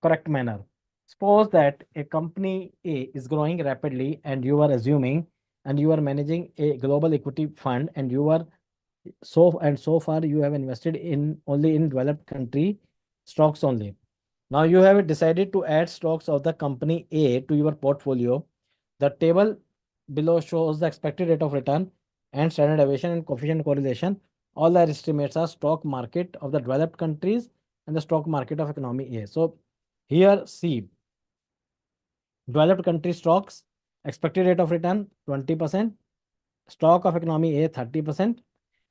correct manner. Suppose that a company A is growing rapidly and you are assuming and you are managing a global equity fund, and you are so far you have invested in only in developed country stocks only. Now you have decided to add stocks of the company A to your portfolio. The table below shows the expected rate of return and standard deviation and coefficient correlation. All the estimates are stock market of the developed countries and the stock market of economy A. So here see developed country stocks, expected rate of return 20%, stock of economy A 30%,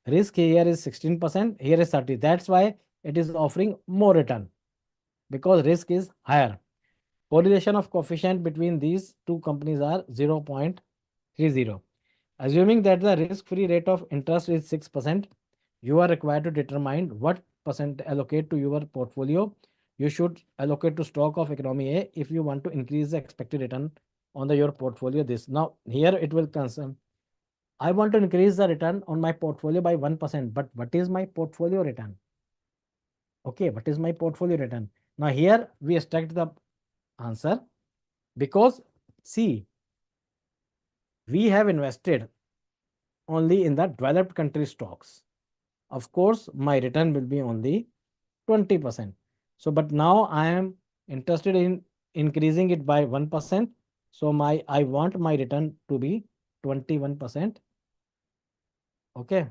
risk here is 16%, here is 30. That's why it is offering more return because risk is higher. Correlation of coefficient between these two companies are 0.30. Assuming that the risk-free rate of interest is 6%, you are required to determine what percent allocate to your portfolio. You should allocate to stock of economy A if you want to increase the expected return on your portfolio. This now here it will concern. I want to increase the return on my portfolio by 1%, but what is my portfolio return? Okay, what is my portfolio return? Now here we extract the answer because see, we have invested only in the developed country stocks. Of course, my return will be only 20%. So, but now I am interested in increasing it by 1%. So I want my return to be 21%. Okay.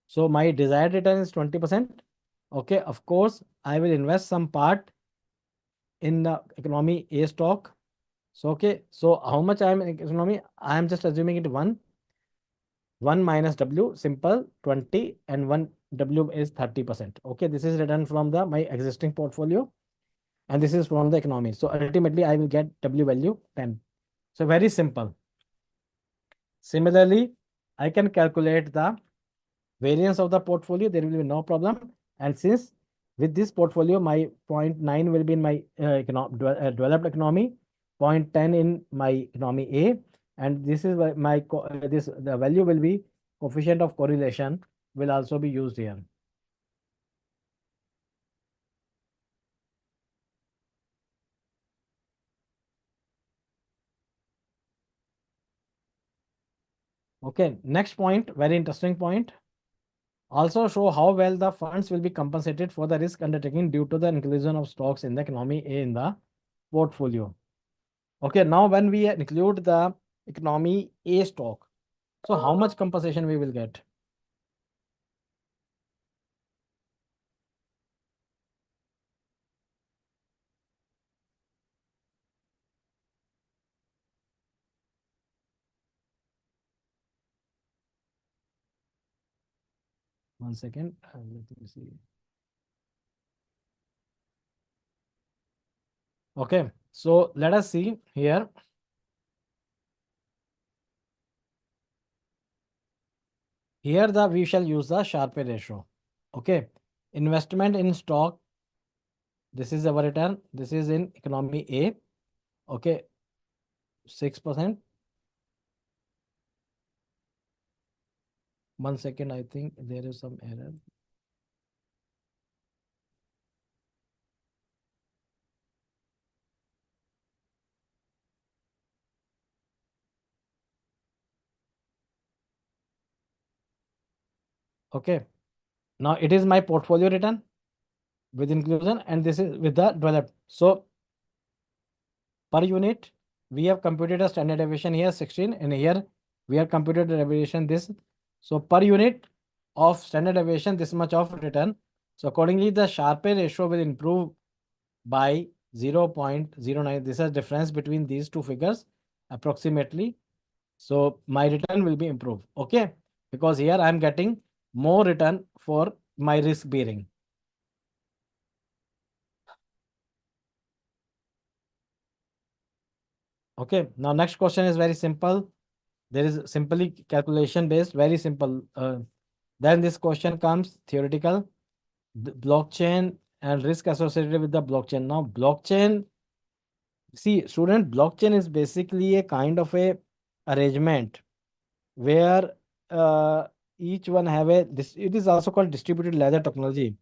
So my desired return is 20%. Okay. Of course, I will invest some part in the economy A stock. So okay. So how much I am in economy? I am just assuming it 1 minus W, simple 20, and 1 W is 30%. Okay, this is return from the my existing portfolio, and this is from the economy. So ultimately, I will get W value 10. So very simple. Similarly, I can calculate the variance of the portfolio. There will be no problem. And since with this portfolio, my zero point 0.9 will be in my developed economy, 0.10 in my economy A, and this is my this the value will be coefficient of correlation will also be used here. Okay, next point, very interesting point. Also show how well the funds will be compensated for the risk undertaken due to the inclusion of stocks in the economy A in the portfolio. Okay, now when we include the economy A stock, so how much compensation we will get? One second, let me see. Okay, so let us see here. Here the we shall use the Sharpe ratio. Okay, investment in stock. This is our return. This is in economy A. Okay, 6%. 1 second, I think there is some error. Okay, now it is my portfolio return with inclusion, and this is with the developed. So per unit, we have computed a standard deviation here 16, and here we have computed the deviation this. So per unit of standard deviation, this much of return. So accordingly, the Sharpe ratio will improve by 0.09. This is difference between these two figures approximately. So my return will be improved. Okay, because here I am getting more return for my risk bearing. Okay, now next question is very simple. There is simply calculation based, very simple. Then this question comes theoretical, blockchain and risk associated with the blockchain. Now blockchain, see student, blockchain is basically a kind of a arrangement where each one have a this. It is also called distributed ledger technology.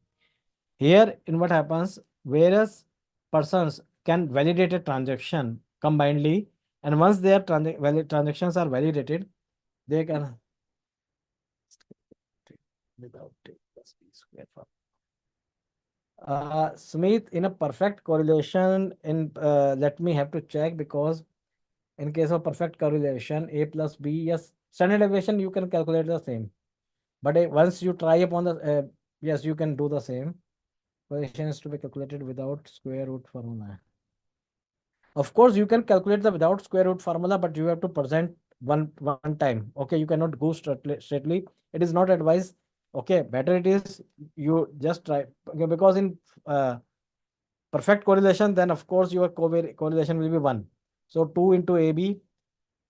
Here in what happens, various persons can validate a transaction combinedly, and once their transactions are validated, they can without it, plus b square for Smith in a perfect correlation in let me have to check because in case of perfect correlation a plus b, yes, standard deviation you can calculate the same, but once you try upon the yes, you can do the same. Position is to be calculated without square root formula. Of course, you can calculate the without square root formula, but you have to present one time. Okay, you cannot go straightly. It is not advised. Okay, better it is you just try, okay, because in uh, perfect correlation, then of course your correlation will be 1. So 2 into AB,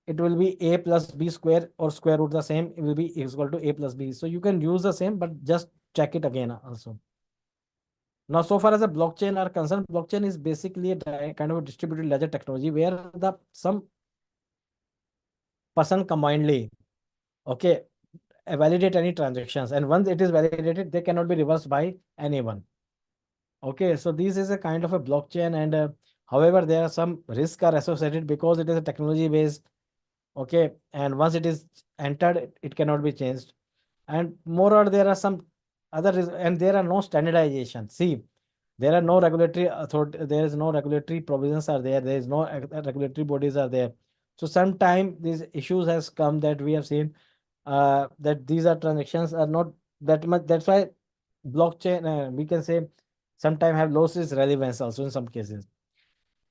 it will be A plus B square or square root the same. It will be equal to A plus B. So you can use the same, but just check it again also. Now, so far as a blockchain are concerned, blockchain is basically a kind of a distributed ledger technology where the some person combinedly, okay, validate any transactions, and once it is validated, they cannot be reversed by anyone. Okay, so this is a kind of a blockchain, and however, there are some risks are associated because it is a technology based. Okay, and once it is entered, it cannot be changed. And moreover, there are some other and there are no standardization. See, there are no regulatory authority, there is no regulatory provisions are there is no regulatory bodies are there. So sometime these issues has come that we have seen that these are transactions are not that much. That's why blockchain, we can say, sometime have losses relevance also in some cases.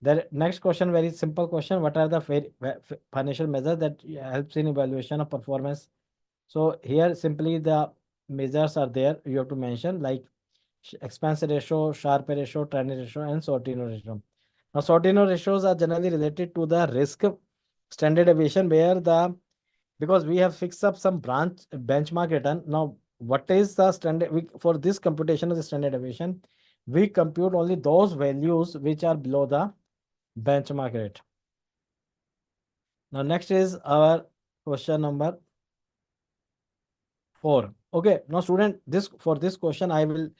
The next question, very simple question: what are the financial measures that helps in evaluation of performance? So here simply the measures are there. You have to mention like expense ratio, Sharpe ratio, trend ratio, and Sortino ratio. Now, Sortino ratios are generally related to the risk standard deviation, where the because we have fixed up some branch benchmark return. Now, what is the standard for this computation of the standard deviation? We compute only those values which are below the benchmark rate. Now, next is our question number 4. Okay, now student, this for this question I will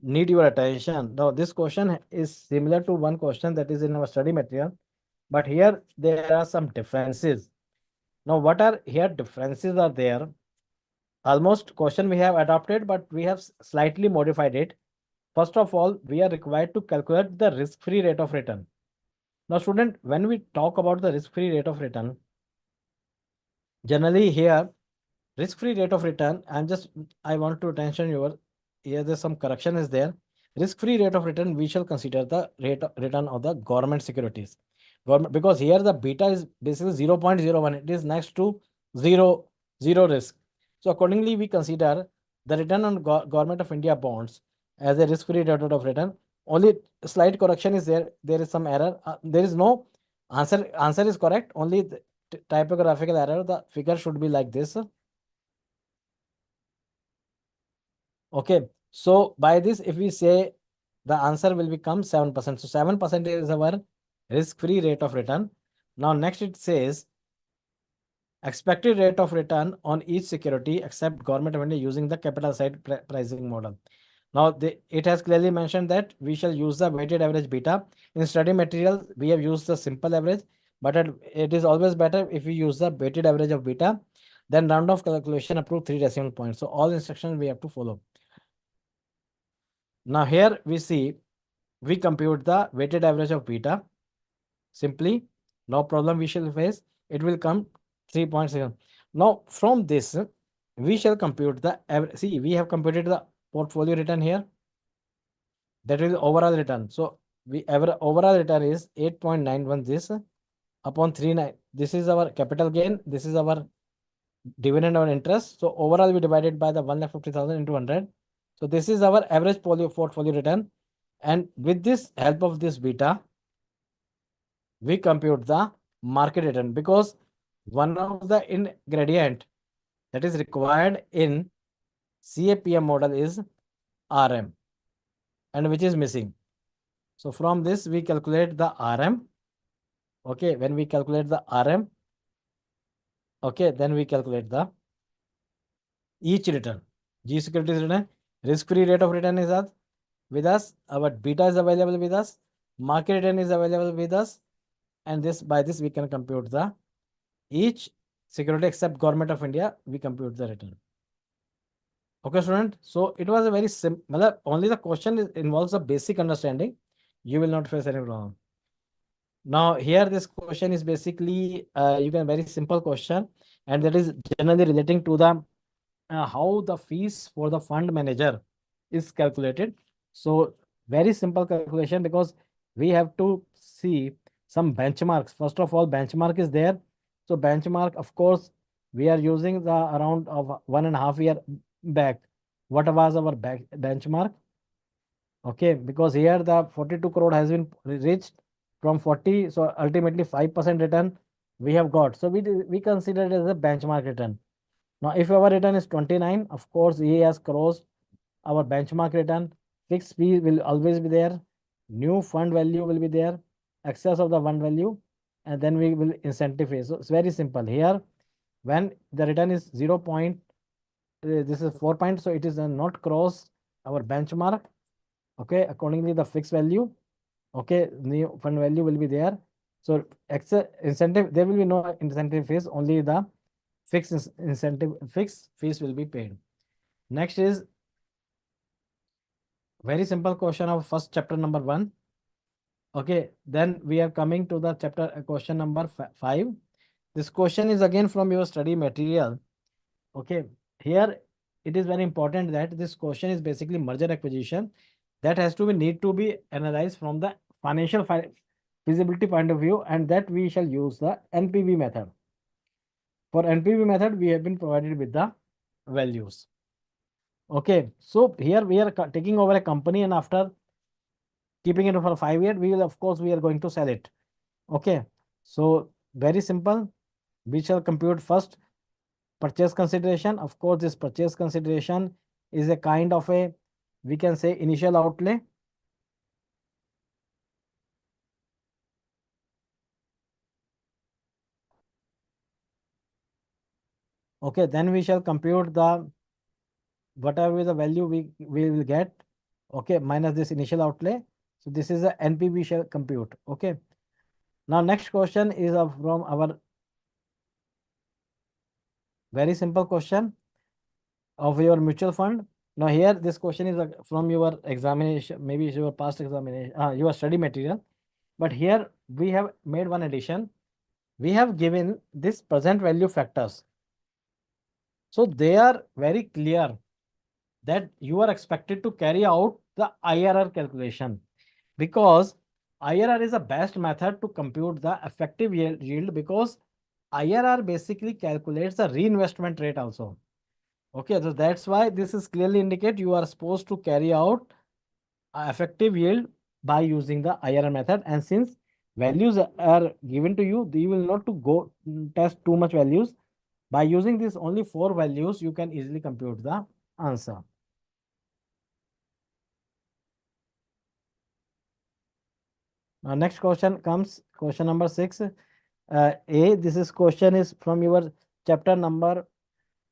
need your attention. Now, this question is similar to one question that is in our study material, but here there are some differences. Now, what are here differences are there? Almost question we have adopted, but we have slightly modified it. First of all, we are required to calculate the risk-free rate of return. Now, student, when we talk about the risk-free rate of return, generally here risk-free rate of return, I want to attention your, here there's some correction is there. Risk-free rate of return, we shall consider the rate of return of the government securities. Government, because here the beta is basically 0.01, it is next to zero risk. So accordingly, we consider the return on government of India bonds as a risk-free rate of return. Only slight correction is there. There is some error. There is no answer. Answer is correct. Only the typographical error. The figure should be like this. Okay, so by this, if we say the answer will become 7%. So 7% is our risk-free rate of return. Now, next it says expected rate of return on each security except government of India using the capital side pricing model. Now, it has clearly mentioned that we shall use the weighted average beta. In study material, we have used the simple average, but it is always better if we use the weighted average of beta. Then round off calculation up to 3 decimal points. So all instructions we have to follow. Now here we see we compute the weighted average of beta. Simply, no problem we shall face. It will come 3.7. Now from this, we shall compute the average. See, we have computed the portfolio return here. That is overall return. So overall return is 8.91 this upon 39. This is our capital gain. This is our dividend on interest. So overall we divided by the 1,50,000 into 100. So this is our average portfolio return. And with this help of this beta, we compute the market return, because one of the ingredient that is required in CAPM model is RM, and which is missing. So from this we calculate the RM. Okay, when we calculate the RM, okay, then we calculate the each return. G securities return, risk-free rate of return is with us, our beta is available with us, market return is available with us, and this by this we can compute the each security except government of India, we compute the return. Okay, student. So it was a very simple, only the question involves a basic understanding. You will not face any problem. Now here this question is basically you can very simple question, and that is generally relating to the how the fees for the fund manager is calculated. So Very simple calculation because we have to see some benchmarks. First of all, benchmark is there. So benchmark, of course, we are using the around of 1.5 year back. What was our benchmark? Okay, because here the 42 crore has been reached from 40, so ultimately 5% return we have got. So we consider it as a benchmark return. Now, if our return is 29, of course, he has crossed our benchmark return. Fixed fee will always be there. New fund value will be there. Excess of the fund value, and then we will incentive fee. So it's very simple. Here, when the return is 0 point, this is 4 point, so it is not cross our benchmark. Okay, accordingly, the fixed value, okay, new fund value will be there. So excess incentive, there will be no incentive fees, only the fixed fees will be paid. Next is very simple question of first chapter number 1. Okay, then we are coming to the chapter question number 5. This question is again from your study material. Okay, here it is very important that this question is basically merger acquisition that has to be need to be analyzed from the financial feasibility point of view, and that we shall use the NPV method. For NPV method, we have been provided with the values. Okay, so here we are taking over a company, and after keeping it for 5 years, we will, of course, we are going to sell it. Okay, so very simple. We shall compute first purchase consideration. Of course, this purchase consideration is a kind of a, we can say, initial outlay. Okay, then we shall compute the whatever the value we will get. Okay, minus this initial outlay. So this is a NPV shall compute. Okay. Now next question is from our very simple question of your mutual fund. Now here this question is from your examination, maybe your past examination, your study material. But here we have made one addition. We have given this present value factors. So they are very clear that you are expected to carry out the IRR calculation, because IRR is the best method to compute the effective yield, because IRR basically calculates the reinvestment rate also. Okay, so that's why this is clearly indicate you are supposed to carry out effective yield by using the IRR method. And since values are given to you, you will not to go test too much values. By using this only 4 values, you can easily compute the answer. Now next question comes question number 6. This is question is from your chapter number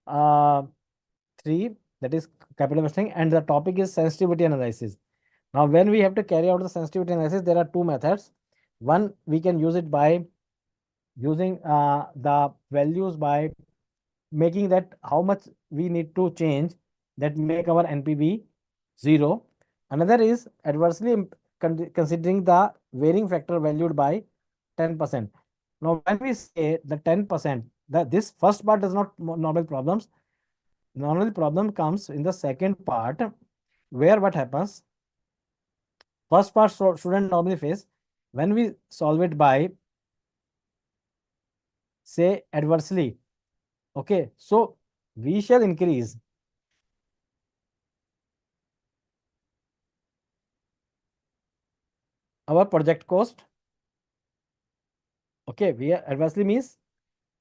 3, that is capital investing, and the topic is sensitivity analysis. Now when we have to carry out the sensitivity analysis, there are two methods. One, we can use it by using the values by making that how much we need to change that make our NPV 0. Another is adversely considering the varying factor valued by 10%. Now, when we say the 10%, that this first part does not normal problems. Normal problem comes in the second part, where what happens? First part student normally face when we solve it by say adversely. Okay, so we shall increase our project cost. Okay, we are adversely means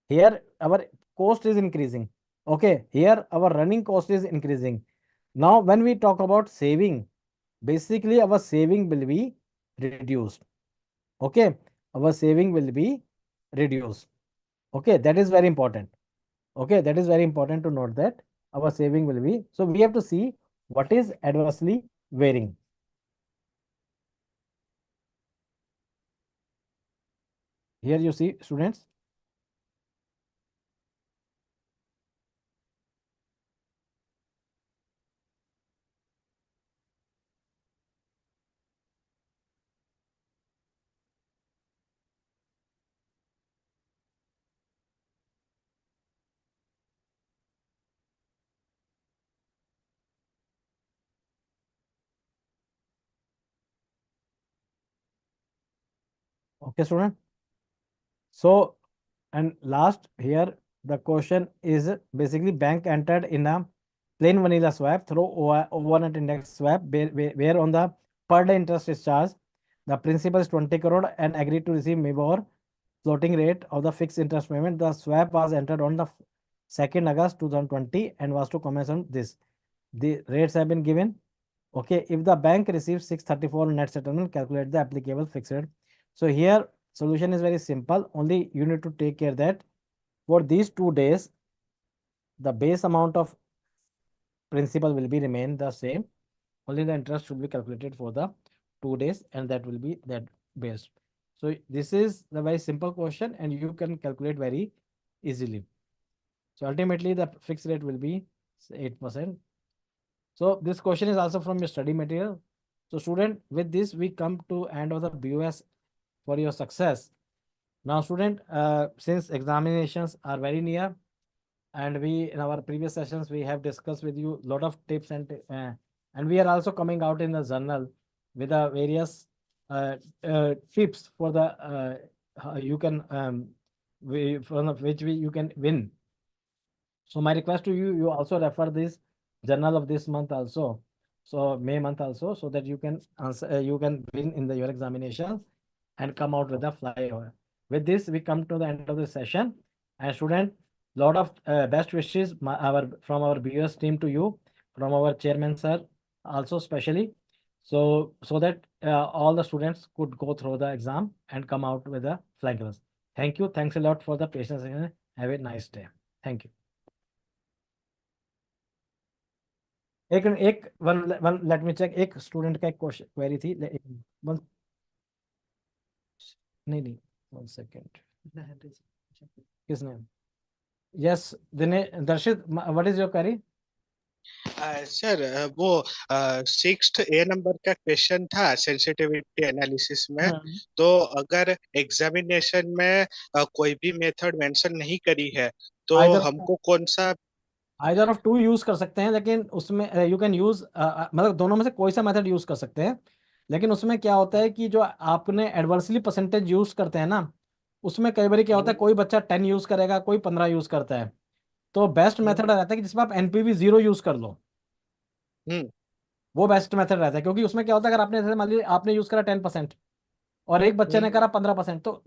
here our cost is increasing. Okay, here our running cost is increasing. Now, when we talk about saving, basically our saving will be reduced. Okay, our saving will be reduced. Okay, that is very important. Okay, that is very important to note that our saving will be. So we have to see what is adversely varying. Here you see, students. Okay, student. So, and last here, the question is basically bank entered in a plain vanilla swap through overnight index swap where on the per day interest is charged. The principal is 20 crore and agreed to receive MIBOR floating rate of the fixed interest payment. The swap was entered on the 2nd August 2020 and was to commence on this. The rates have been given. Okay, if the bank receives 634 net settlement, calculate the applicable fixed rate. So here solution is very simple. Only you need to take care that for these 2 days, the base amount of principal will be remain the same. Only the interest should be calculated for the 2 days, and that will be that base. So this is the very simple question, and you can calculate very easily. So ultimately, the fixed rate will be 8%. So this question is also from your study material. So student, with this we come to end of the BOS for your success. Now student, since examinations are very near, and we in our previous sessions we have discussed with you lot of tips and we are also coming out in the journal with the various tips for the how you can from which you can win. So my request to you, you also refer this journal of this month also, so May month also, so that you can answer, you can win in your examination and come out with a flyover. With this, we come to the end of the session. And student, lot of best wishes our from our BS team to you, from our chairman sir, also specially, so that all the students could go through the exam and come out with a flying colors. Thank you. Thanks a lot for the patience. And have a nice day. Thank you. एक एक one one let me check, एक student का एक question query थी one, नहीं नहीं, 1 second, किसने, yes दिने दर्शित, what is your query? Sir वो 6th A नंबर का क्वेश्चन था सेंसिटिविटी एनालिसिस में। तो अगर एग्जामिनेशन में कोई भी मेथड मेंशन नहीं करी है तो हमको कौन सा? आइदर ऑफ टू यूज कर सकते हैं, लेकिन उसमें यू कैन यूज मतलब दोनों में से कोई सा मेथड यूज कर सकते हैं। लेकिन उसमें क्या होता है कि जो आपने एडवर्सली परसेंटेज यूज करते हैं ना, उसमें कई बार क्या होता है, कोई बच्चा 10 यूज करेगा, कोई 15 यूज करता है। तो बेस्ट मेथड रहता है कि जिसमें आप एनपीवी 0 यूज कर लो, वो बेस्ट मेथड रहता है। क्योंकि उसमें क्या होता है, अगर आपने जैसे मान लीजिए आपने यूज करा 10% और एक बच्चे ने करा 15%, तो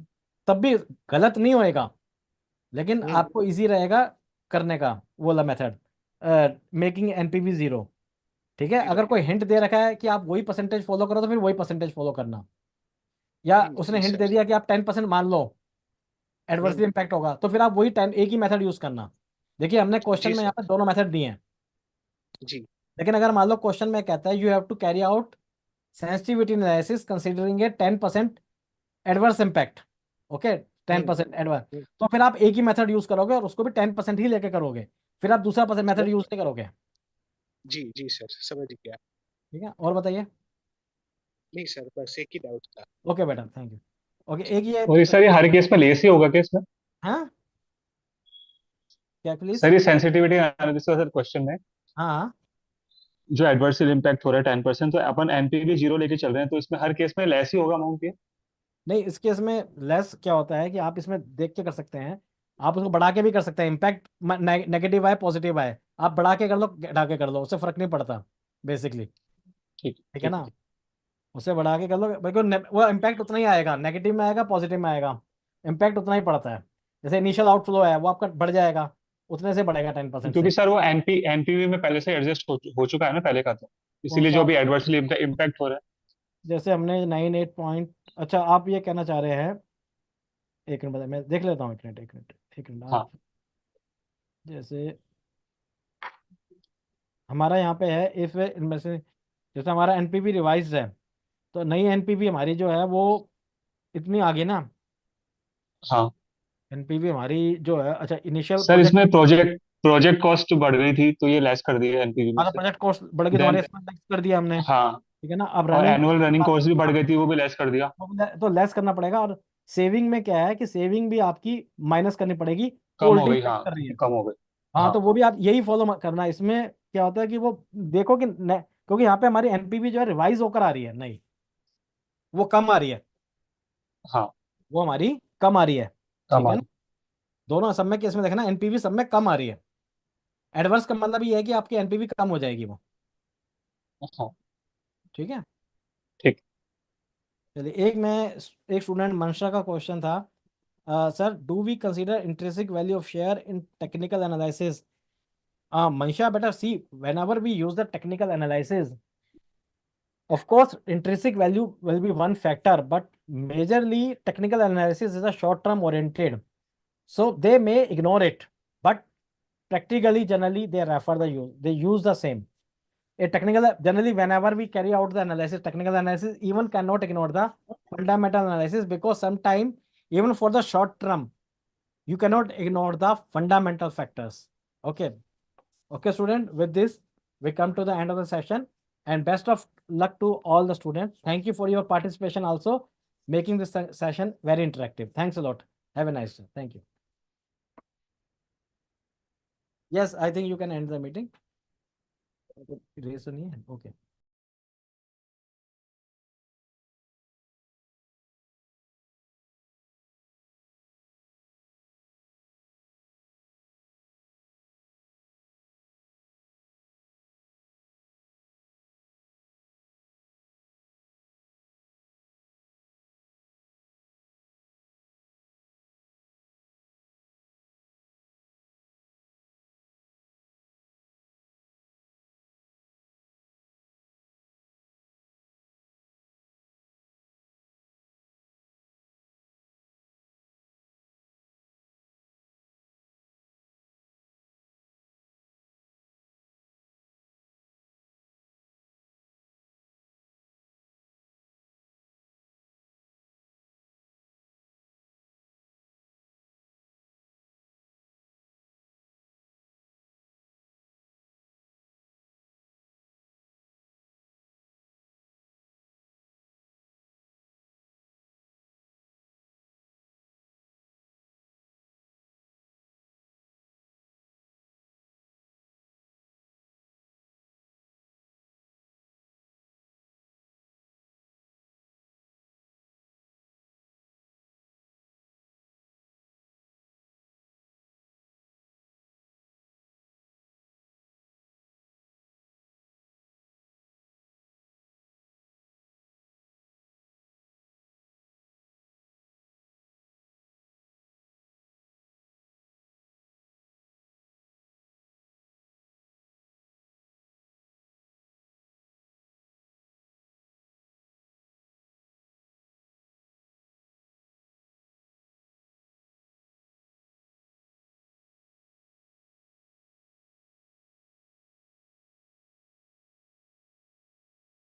तब भी गलत नहीं होएगा, लेकिन आपको इजी रहेगा करने का वो वाला मेथड, मेकिंग एनपीवी 0। ठीक है, अगर कोई हिंट दे रखा है कि आप वही परसेंटेज फॉलो करो, तो फिर वही परसेंटेज फॉलो करना। या उसने हिंट दे दिया कि आप 10% मान लो एडवर्सली इम्पैक्ट होगा, तो फिर आप वही 10 एक ही मेथड यूज करना। देखिए हमने क्वेश्चन में यहाँ पे दोनों मेथड दिए हैं जी। लेकिन अगर मान लो क्वेश्चन में कहता है you have to carry out sensitivity analysis considering a 10% adverse impact, okay 10% adverse, तो फिर आप एक ही मेथड यूज करोगे और उसको भी 10% ही लेके करोगे, फिर आप दूसरा मेथड यूज नहीं करोगे। जी जी सर, समझ गया। ठीक है, और बताइए। नहीं सर, बस एक ही डाउट था। ओके बेटा, थैंक यू। ओके, एक ये और ये सर, ये हर केस में लेस ही होगा क्या इसमें? हाँ, क्या प्लीज? सर ये सेंसिटिविटी एनालिसिस का सर क्वेश्चन में हाँ, जो एडवर्सल इम्पैक्ट हो रहा है 10%, तो अपन एनपीवी 0 लेके चल रहे हैं, तो इसमें हर केस में लेस ही होगा अमाउंट ये? नहीं, इस केस में लेस क्या होता है कि आप इसमें देख के कर सकते हैं, आप उसको बढ़ा के भी कर सकते हैं। इम्पैक्ट नेगेटिव आए पॉजिटिव आए, आप बढ़ा के कर लो घटा के कर लो, उससे फर्क नहीं पड़ता बेसिकली। ठीक ठीक है ठीक ना, ठीक। उससे बढ़ा के कर लो, बिल्कुल वो इम्पैक्ट उतना ही आएगा, नेगेटिव में आएगा पॉजिटिव में आएगा, इम्पैक्ट उतना ही पड़ता है। जैसे इनिशियल आउटफ्लो है वो आपका बढ़ जाएगा, उतने से बढ़ेगा 10% क्योंकि से। सर वो एनपीवी में पहले से एडजस्ट हो चुका है ना पहले का, तो कौन इसीलिए जो सा? भी एडवर्सली इम्पैक्ट हो रहा है। जैसे हमने 98 पॉइंट, अच्छा आप ये कहना चाह रहे हैं, एक मिनट बताइए, मैं देख लेता हूँ, एक मिनट आप, हाँ जैसे हमारा यहाँ पे है इफ इनमें से, जैसे हमारा एनपीवी रिवाइज है, तो नई एनपीवी हमारी जो है वो इतनी आगे ना, हाँ। एनपीवी हमारी जो है, अच्छा इनिशियल सर प्रोजेक्ट, इसमें प्रोजेक्ट कॉस्ट बढ़ गई थी, तो ये लेस कर दिया एनपीवी में हमारा से। प्रोजेक्ट कॉस्ट बढ़ गई, तो हमारे देन इसमें लेस कर दिया हमने। हाँ, ठीक है ना, अब और रनिंग एनुअल रनिंग कॉस्ट भी बढ़ गई थी, वो भी लेस कर दिया। तो लेस करना पड़ेगा। और सेविंग में क्या है कि सेविंग भी आपकी माइनस करनी पड़ेगी, वो कम हो उल्टी गई, इम्पैक्ट हाँ कर रही है। कम हो गई। हाँ, हाँ तो वो भी आप यही फॉलो करना। इसमें क्या होता है कि वो देखो कि क्योंकि यहाँ पे हमारी एनपीवी जो है रिवाइज होकर आ रही है, नहीं वो कम आ रही है। हाँ वो हमारी कम आ रही है, कम ठीक आ है ना। दोनों सब में केस में देखना एनपीवी सब में कम आ रही है। एडवर्स का मतलब ये है कि आपकी एनपीवी कम हो जाएगी वो, हाँ ठीक है। ठीक। चलिए एक स्टूडेंट मंशा का क्वेश्चन था, sir do we consider intrinsic value of share in technical analysis. Manisha, better see, whenever we use the technical analysis, of course, intrinsic value will be one factor, but majorly technical analysis is a short-term oriented. So they may ignore it, but practically, generally, they refer the use. They use the same. A technical, generally, whenever we carry out the analysis, technical analysis, even cannot ignore the fundamental analysis because sometime, even for the short term, you cannot ignore the fundamental factors. Okay. Okay, student, with this, we come to the end of the session and best of luck to all the students. Thank you for your participation also, making this session very interactive. Thanks a lot. Have a nice day. Thank you. Yes, I think you can end the meeting. Raise your hand. Okay.